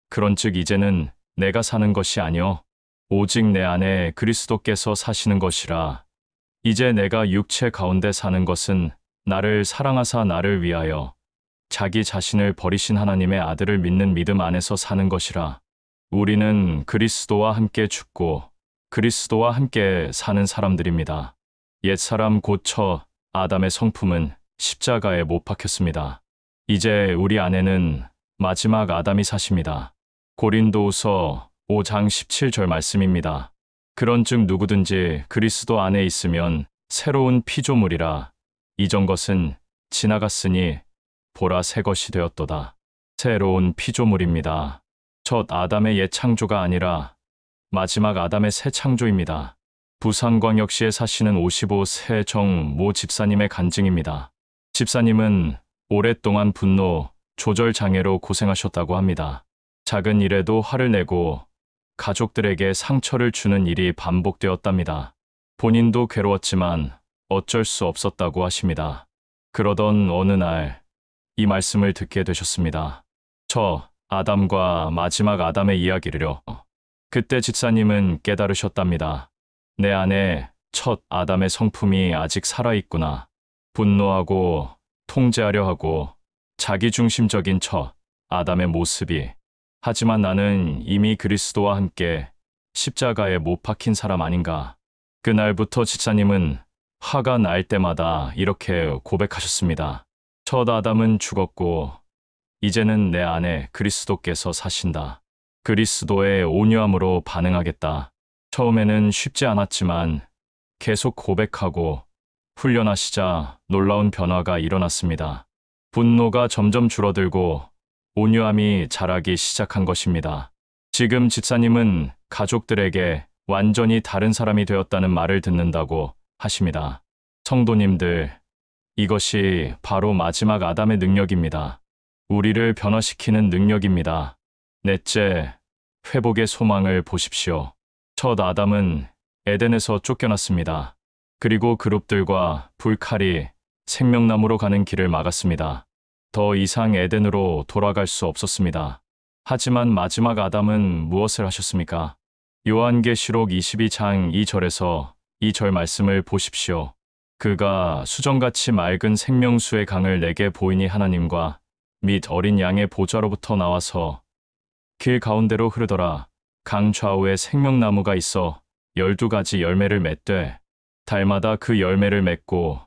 그런즉 이제는 내가 사는 것이 아니요 오직 내 안에 그리스도께서 사시는 것이라. 이제 내가 육체 가운데 사는 것은 나를 사랑하사 나를 위하여 자기 자신을 버리신 하나님의 아들을 믿는 믿음 안에서 사는 것이라. 우리는 그리스도와 함께 죽고 그리스도와 함께 사는 사람들입니다. 옛사람 곧 첫 아담의 성품은 십자가에 못 박혔습니다. 이제 우리 안에는 마지막 아담이 사십니다. 고린도후서 5장 17절 말씀입니다. 그런즉 누구든지 그리스도 안에 있으면 새로운 피조물이라. 이전 것은 지나갔으니 보라 새 것이 되었도다. 새로운 피조물입니다. 첫 아담의 옛 창조가 아니라 마지막 아담의 새 창조입니다. 부산광역시에 사시는 55세 정모 집사님의 간증입니다. 집사님은 오랫동안 분노, 조절 장애로 고생하셨다고 합니다. 작은 일에도 화를 내고 가족들에게 상처를 주는 일이 반복되었답니다. 본인도 괴로웠지만 어쩔 수 없었다고 하십니다. 그러던 어느 날 이 말씀을 듣게 되셨습니다. 첫 아담과 마지막 아담의 이야기를요. 그때 집사님은 깨달으셨답니다. 내 안에 첫 아담의 성품이 아직 살아있구나. 분노하고 통제하려 하고 자기중심적인 첫 아담의 모습이. 하지만 나는 이미 그리스도와 함께 십자가에 못 박힌 사람 아닌가. 그날부터 집사님은 화가 날 때마다 이렇게 고백하셨습니다. 첫 아담은 죽었고 이제는 내 안에 그리스도께서 사신다. 그리스도의 온유함으로 반응하겠다. 처음에는 쉽지 않았지만 계속 고백하고 훈련하시자 놀라운 변화가 일어났습니다. 분노가 점점 줄어들고 온유함이 자라기 시작한 것입니다. 지금 집사님은 가족들에게 완전히 다른 사람이 되었다는 말을 듣는다고 하십니다. 성도님들, 이것이 바로 마지막 아담의 능력입니다. 우리를 변화시키는 능력입니다. 넷째, 회복의 소망을 보십시오. 첫 아담은 에덴에서 쫓겨났습니다. 그리고 그룹들과 불칼이 생명나무로 가는 길을 막았습니다. 더 이상 에덴으로 돌아갈 수 없었습니다. 하지만 마지막 아담은 무엇을 하셨습니까? 요한계시록 22장 2절에서 이 절 말씀을 보십시오. 그가 수정같이 맑은 생명수의 강을 내게 보이니 하나님과 및 어린 양의 보좌로부터 나와서 길 가운데로 흐르더라. 강 좌우에 생명나무가 있어 12가지 열매를 맺되 달마다 그 열매를 맺고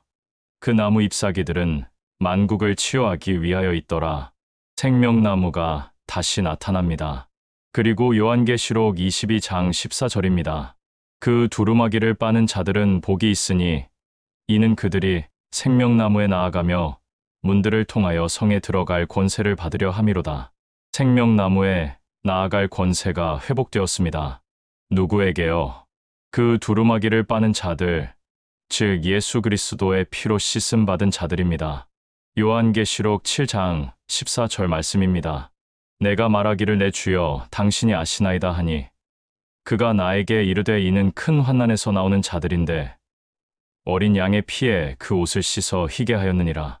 그 나무 잎사귀들은 만국을 치유하기 위하여 있더라. 생명나무가 다시 나타납니다. 그리고 요한계시록 22장 14절입니다. 그 두루마기를 빠는 자들은 복이 있으니 이는 그들이 생명나무에 나아가며 문들을 통하여 성에 들어갈 권세를 받으려 함이로다. 생명나무에 나아갈 권세가 회복되었습니다. 누구에게요? 그 두루마기를 빠는 자들, 즉 예수 그리스도의 피로 씻음 받은 자들입니다. 요한계시록 7장 14절 말씀입니다. 내가 말하기를 내 주여 당신이 아시나이다 하니 그가 나에게 이르되 이는 큰 환난에서 나오는 자들인데 어린 양의 피에 그 옷을 씻어 희게 하였느니라.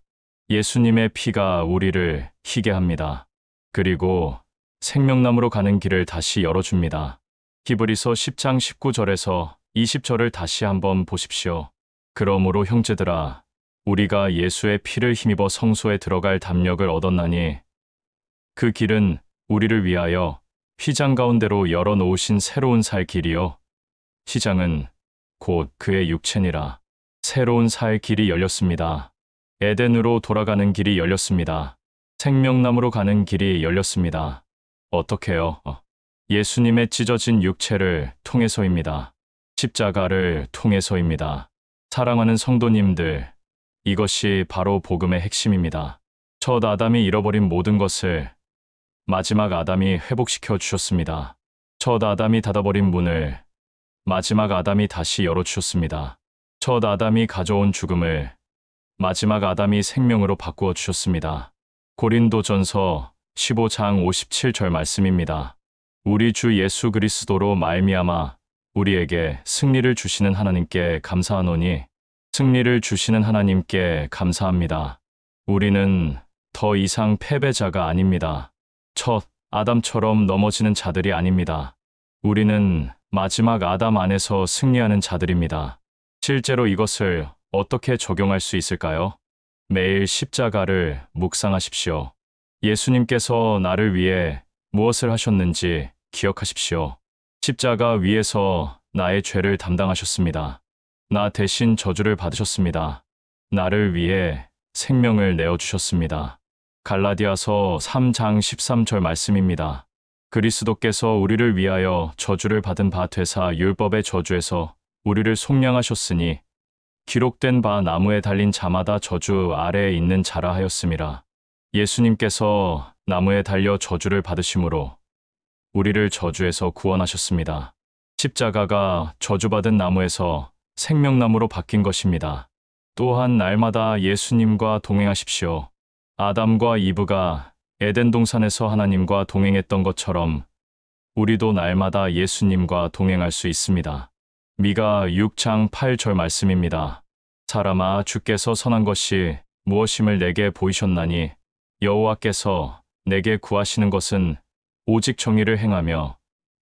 예수님의 피가 우리를 희게 합니다. 그리고 생명나무로 가는 길을 다시 열어줍니다. 히브리서 10장 19절에서 20절을 다시 한번 보십시오. 그러므로 형제들아, 우리가 예수의 피를 힘입어 성소에 들어갈 담력을 얻었나니 그 길은 우리를 위하여 휘장 가운데로 열어놓으신 새로운 살 길이요. 휘장은 곧 그의 육체니라. 새로운 살 길이 열렸습니다. 에덴으로 돌아가는 길이 열렸습니다. 생명나무로 가는 길이 열렸습니다. 어떻게요? 예수님의 찢어진 육체를 통해서입니다. 십자가를 통해서입니다. 사랑하는 성도님들, 이것이 바로 복음의 핵심입니다. 첫 아담이 잃어버린 모든 것을 마지막 아담이 회복시켜 주셨습니다. 첫 아담이 닫아버린 문을 마지막 아담이 다시 열어주셨습니다. 첫 아담이 가져온 죽음을 마지막 아담이 생명으로 바꾸어 주셨습니다. 고린도전서 15장 57절 말씀입니다. 우리 주 예수 그리스도로 말미암아 우리에게 승리를 주시는 하나님께 감사하노니 승리를 주시는 하나님께 감사합니다. 우리는 더 이상 패배자가 아닙니다. 첫 아담처럼 넘어지는 자들이 아닙니다. 우리는 마지막 아담 안에서 승리하는 자들입니다. 실제로 이것을 어떻게 적용할 수 있을까요? 매일 십자가를 묵상하십시오. 예수님께서 나를 위해 무엇을 하셨는지 기억하십시오. 십자가 위에서 나의 죄를 담당하셨습니다. 나 대신 저주를 받으셨습니다. 나를 위해 생명을 내어주셨습니다. 갈라디아서 3장 13절 말씀입니다. 그리스도께서 우리를 위하여 저주를 받은 바 되사 율법의 저주에서 우리를 속량하셨으니 기록된 바 나무에 달린 자마다 저주 아래에 있는 자라 하였음이라. 예수님께서 나무에 달려 저주를 받으심으로 우리를 저주에서 구원하셨습니다. 십자가가 저주받은 나무에서 생명나무로 바뀐 것입니다. 또한 날마다 예수님과 동행하십시오. 아담과 이브가 에덴 동산에서 하나님과 동행했던 것처럼 우리도 날마다 예수님과 동행할 수 있습니다. 미가 6장 8절 말씀입니다. 사람아, 주께서 선한 것이 무엇임을 내게 보이셨나니 여호와께서 내게 구하시는 것은 오직 정의를 행하며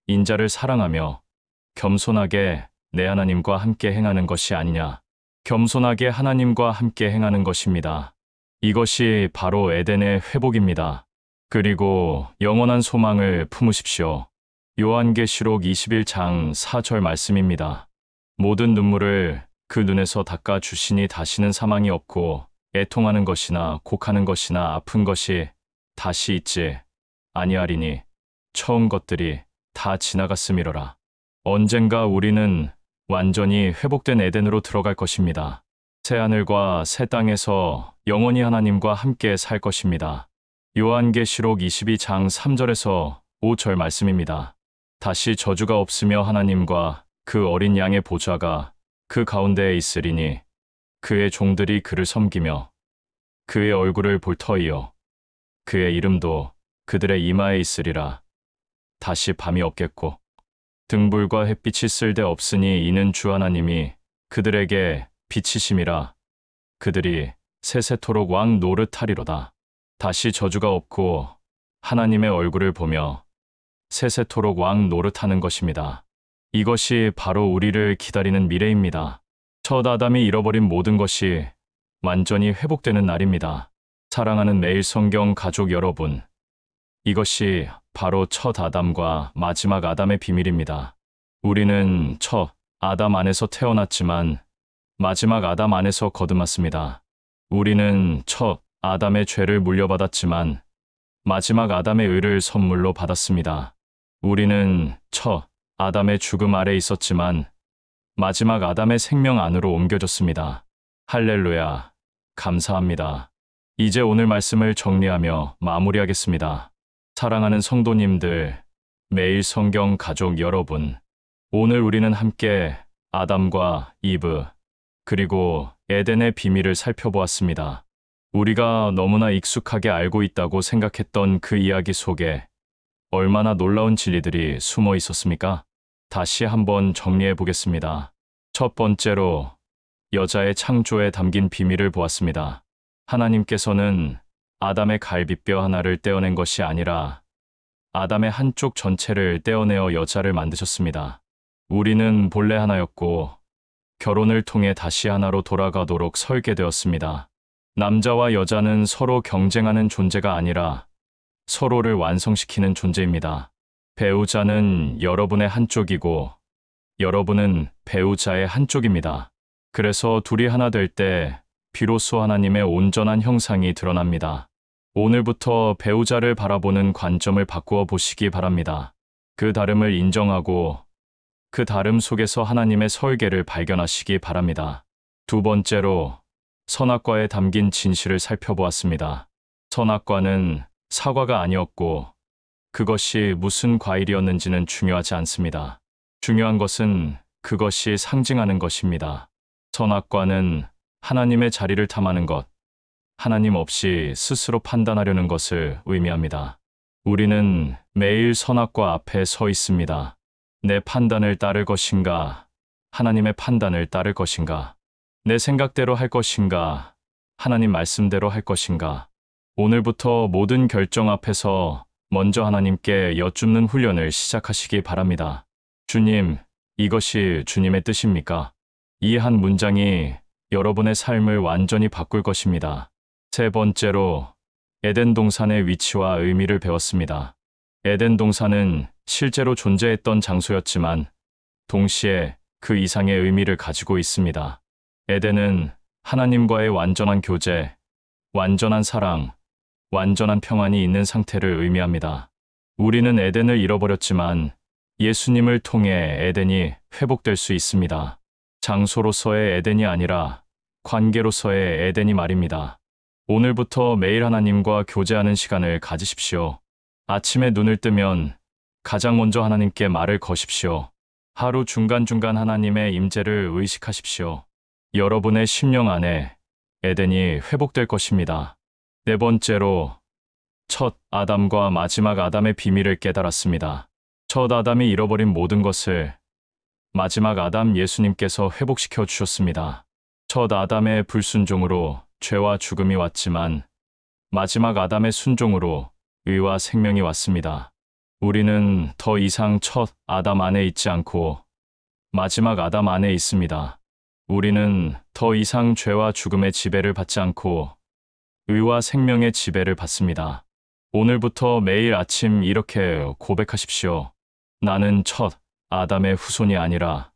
인자를 사랑하며 겸손하게 내 하나님과 함께 행하는 것이 아니냐. 겸손하게 하나님과 함께 행하는 것입니다. 이것이 바로 에덴의 회복입니다. 그리고 영원한 소망을 품으십시오. 요한계시록 21장 4절 말씀입니다. 모든 눈물을 그 눈에서 닦아 주시니 다시는 사망이 없고 애통하는 것이나 곡하는 것이나 아픈 것이 다시 있지 아니하리니 처음 것들이 다 지나갔음이로라. 언젠가 우리는 완전히 회복된 에덴으로 들어갈 것입니다. 새 하늘과 새 땅에서 영원히 하나님과 함께 살 것입니다. 요한계시록 22장 3절에서 5절 말씀입니다. 다시 저주가 없으며 하나님과 그 어린 양의 보좌가 그 가운데에 있으리니 그의 종들이 그를 섬기며 그의 얼굴을 볼 터이요 그의 이름도 그들의 이마에 있으리라. 다시 밤이 없겠고 등불과 햇빛이 쓸데없으니 이는 주 하나님이 그들에게 빛이심이라. 그들이 세세토록 왕 노릇하리로다. 다시 저주가 없고 하나님의 얼굴을 보며 세세토록 왕 노릇하는 것입니다. 이것이 바로 우리를 기다리는 미래입니다. 첫 아담이 잃어버린 모든 것이 완전히 회복되는 날입니다. 사랑하는 매일 성경 가족 여러분, 이것이 바로 첫 아담과 마지막 아담의 비밀입니다. 우리는 첫 아담 안에서 태어났지만 마지막 아담 안에서 거듭났습니다. 우리는 첫 아담의 죄를 물려받았지만 마지막 아담의 의를 선물로 받았습니다. 우리는 첫 아담의 죽음 아래 있었지만 마지막 아담의 생명 안으로 옮겨졌습니다. 할렐루야, 감사합니다. 이제 오늘 말씀을 정리하며 마무리하겠습니다. 사랑하는 성도님들, 매일 성경 가족 여러분, 오늘 우리는 함께 아담과 이브, 그리고 에덴의 비밀을 살펴보았습니다. 우리가 너무나 익숙하게 알고 있다고 생각했던 그 이야기 속에 얼마나 놀라운 진리들이 숨어 있었습니까? 다시 한번 정리해 보겠습니다. 첫 번째로 여자의 창조에 담긴 비밀을 보았습니다. 하나님께서는 아담의 갈비뼈 하나를 떼어낸 것이 아니라 아담의 한쪽 전체를 떼어내어 여자를 만드셨습니다. 우리는 본래 하나였고 결혼을 통해 다시 하나로 돌아가도록 설계되었습니다. 남자와 여자는 서로 경쟁하는 존재가 아니라 서로를 완성시키는 존재입니다. 배우자는 여러분의 한쪽이고 여러분은 배우자의 한쪽입니다. 그래서 둘이 하나 될 때 비로소 하나님의 온전한 형상이 드러납니다. 오늘부터 배우자를 바라보는 관점을 바꾸어 보시기 바랍니다. 그 다름을 인정하고 그 다름 속에서 하나님의 설계를 발견하시기 바랍니다. 두 번째로 선악과에 담긴 진실을 살펴보았습니다. 선악과는 사과가 아니었고 그것이 무슨 과일이었는지는 중요하지 않습니다. 중요한 것은 그것이 상징하는 것입니다. 선악과는 하나님의 자리를 탐하는 것, 하나님 없이 스스로 판단하려는 것을 의미합니다. 우리는 매일 선악과 앞에 서 있습니다. 내 판단을 따를 것인가, 하나님의 판단을 따를 것인가, 내 생각대로 할 것인가, 하나님 말씀대로 할 것인가. 오늘부터 모든 결정 앞에서 먼저 하나님께 여쭙는 훈련을 시작하시기 바랍니다. 주님, 이것이 주님의 뜻입니까? 이 한 문장이 여러분의 삶을 완전히 바꿀 것입니다. 세 번째로 에덴 동산의 위치와 의미를 배웠습니다. 에덴 동산은 실제로 존재했던 장소였지만 동시에 그 이상의 의미를 가지고 있습니다. 에덴은 하나님과의 완전한 교제, 완전한 사랑, 완전한 평안이 있는 상태를 의미합니다. 우리는 에덴을 잃어버렸지만 예수님을 통해 에덴이 회복될 수 있습니다. 장소로서의 에덴이 아니라 관계로서의 에덴이 말입니다. 오늘부터 매일 하나님과 교제하는 시간을 가지십시오. 아침에 눈을 뜨면 가장 먼저 하나님께 말을 거십시오. 하루 중간중간 하나님의 임재를 의식하십시오. 여러분의 심령 안에 에덴이 회복될 것입니다. 네 번째로 첫 아담과 마지막 아담의 비밀을 깨달았습니다. 첫 아담이 잃어버린 모든 것을 마지막 아담 예수님께서 회복시켜 주셨습니다. 첫 아담의 불순종으로 죄와 죽음이 왔지만 마지막 아담의 순종으로 의와 생명이 왔습니다. 우리는 더 이상 첫 아담 안에 있지 않고 마지막 아담 안에 있습니다. 우리는 더 이상 죄와 죽음의 지배를 받지 않고 의와 생명의 지배를 받습니다. 오늘부터 매일 아침 이렇게 고백하십시오. 나는 첫 아담의 후손이 아니라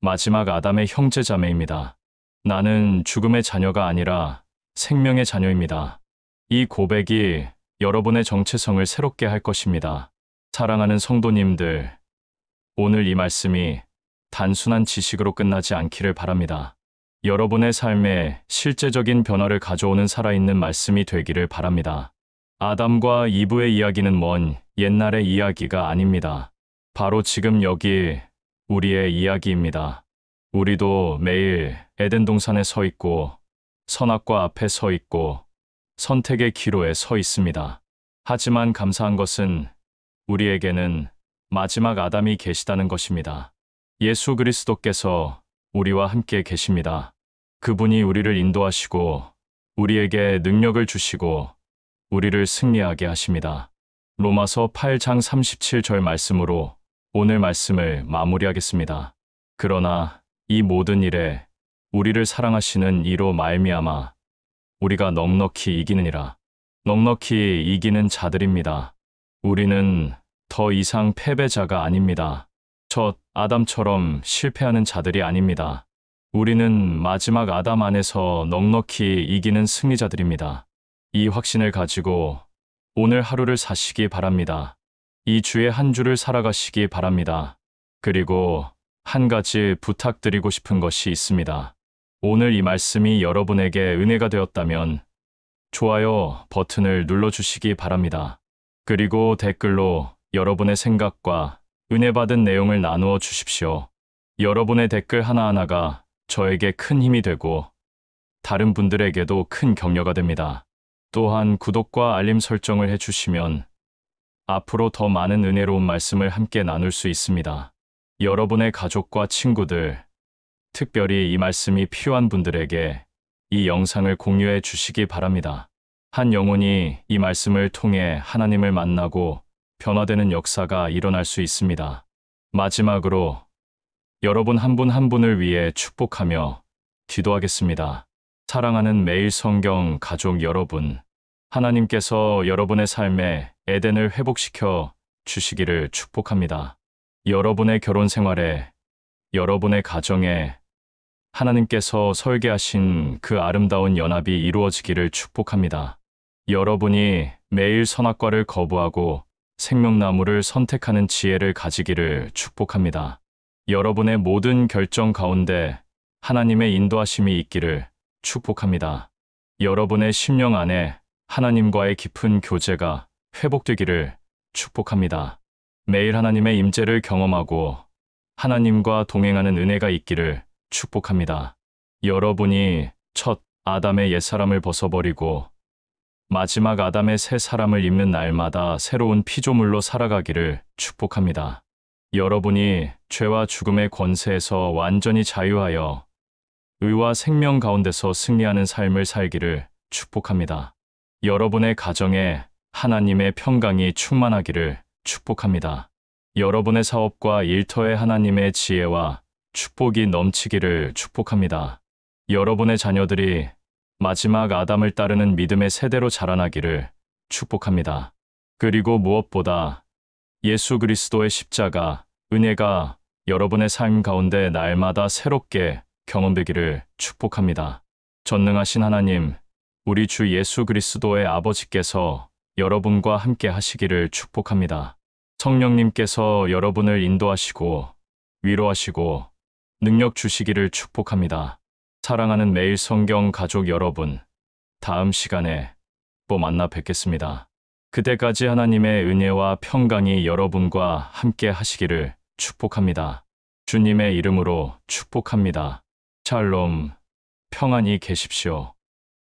마지막 아담의 형제자매입니다. 나는 죽음의 자녀가 아니라 생명의 자녀입니다. 이 고백이 여러분의 정체성을 새롭게 할 것입니다. 사랑하는 성도님들, 오늘 이 말씀이 단순한 지식으로 끝나지 않기를 바랍니다. 여러분의 삶에 실제적인 변화를 가져오는 살아있는 말씀이 되기를 바랍니다. 아담과 이브의 이야기는 먼 옛날의 이야기가 아닙니다. 바로 지금 여기 우리의 이야기입니다. 우리도 매일 에덴 동산에 서 있고 선악과 앞에 서 있고 선택의 기로에 서 있습니다. 하지만 감사한 것은 우리에게는 마지막 아담이 계시다는 것입니다. 예수 그리스도께서 우리와 함께 계십니다. 그분이 우리를 인도하시고 우리에게 능력을 주시고 우리를 승리하게 하십니다. 로마서 8장 37절 말씀으로 오늘 말씀을 마무리하겠습니다. 그러나 이 모든 일에 우리를 사랑하시는 이로 말미암아 우리가 넉넉히 이기느니라. 넉넉히 이기는 자들입니다. 우리는 더 이상 패배자가 아닙니다. 첫 아담처럼 실패하는 자들이 아닙니다. 우리는 마지막 아담 안에서 넉넉히 이기는 승리자들입니다. 이 확신을 가지고 오늘 하루를 사시기 바랍니다. 이 주의 한 주를 살아가시기 바랍니다. 그리고 한 가지 부탁드리고 싶은 것이 있습니다. 오늘 이 말씀이 여러분에게 은혜가 되었다면 좋아요 버튼을 눌러주시기 바랍니다. 그리고 댓글로 여러분의 생각과 은혜 받은 내용을 나누어 주십시오. 여러분의 댓글 하나하나가 저에게 큰 힘이 되고 다른 분들에게도 큰 격려가 됩니다. 또한 구독과 알림 설정을 해주시면 앞으로 더 많은 은혜로운 말씀을 함께 나눌 수 있습니다. 여러분의 가족과 친구들, 특별히 이 말씀이 필요한 분들에게 이 영상을 공유해 주시기 바랍니다. 한 영혼이 이 말씀을 통해 하나님을 만나고 변화되는 역사가 일어날 수 있습니다. 마지막으로 여러분 한 분 한 분을 위해 축복하며 기도하겠습니다. 사랑하는 매일 성경 가족 여러분, 하나님께서 여러분의 삶에 에덴을 회복시켜 주시기를 축복합니다. 여러분의 결혼 생활에, 여러분의 가정에 하나님께서 설계하신 그 아름다운 연합이 이루어지기를 축복합니다. 여러분이 매일 선악과를 거부하고 생명나무를 선택하는 지혜를 가지기를 축복합니다. 여러분의 모든 결정 가운데 하나님의 인도하심이 있기를 축복합니다. 여러분의 심령 안에 하나님과의 깊은 교제가 회복되기를 축복합니다. 매일 하나님의 임재를 경험하고 하나님과 동행하는 은혜가 있기를 축복합니다. 여러분이 첫 아담의 옛사람을 벗어버리고 마지막 아담의 새 사람을 입는 날마다 새로운 피조물로 살아가기를 축복합니다. 여러분이 죄와 죽음의 권세에서 완전히 자유하여 의와 생명 가운데서 승리하는 삶을 살기를 축복합니다. 여러분의 가정에 하나님의 평강이 충만하기를 축복합니다. 여러분의 사업과 일터에 하나님의 지혜와 축복이 넘치기를 축복합니다. 여러분의 자녀들이 마지막 아담을 따르는 믿음의 세대로 자라나기를 축복합니다. 그리고 무엇보다 예수 그리스도의 십자가, 은혜가 여러분의 삶 가운데 날마다 새롭게 경험되기를 축복합니다. 전능하신 하나님, 우리 주 예수 그리스도의 아버지께서 여러분과 함께 하시기를 축복합니다. 성령님께서 여러분을 인도하시고 위로하시고 능력 주시기를 축복합니다. 사랑하는 매일 성경 가족 여러분, 다음 시간에 또 만나 뵙겠습니다. 그때까지 하나님의 은혜와 평강이 여러분과 함께 하시기를 축복합니다. 주님의 이름으로 축복합니다. 샬롬, 평안히 계십시오.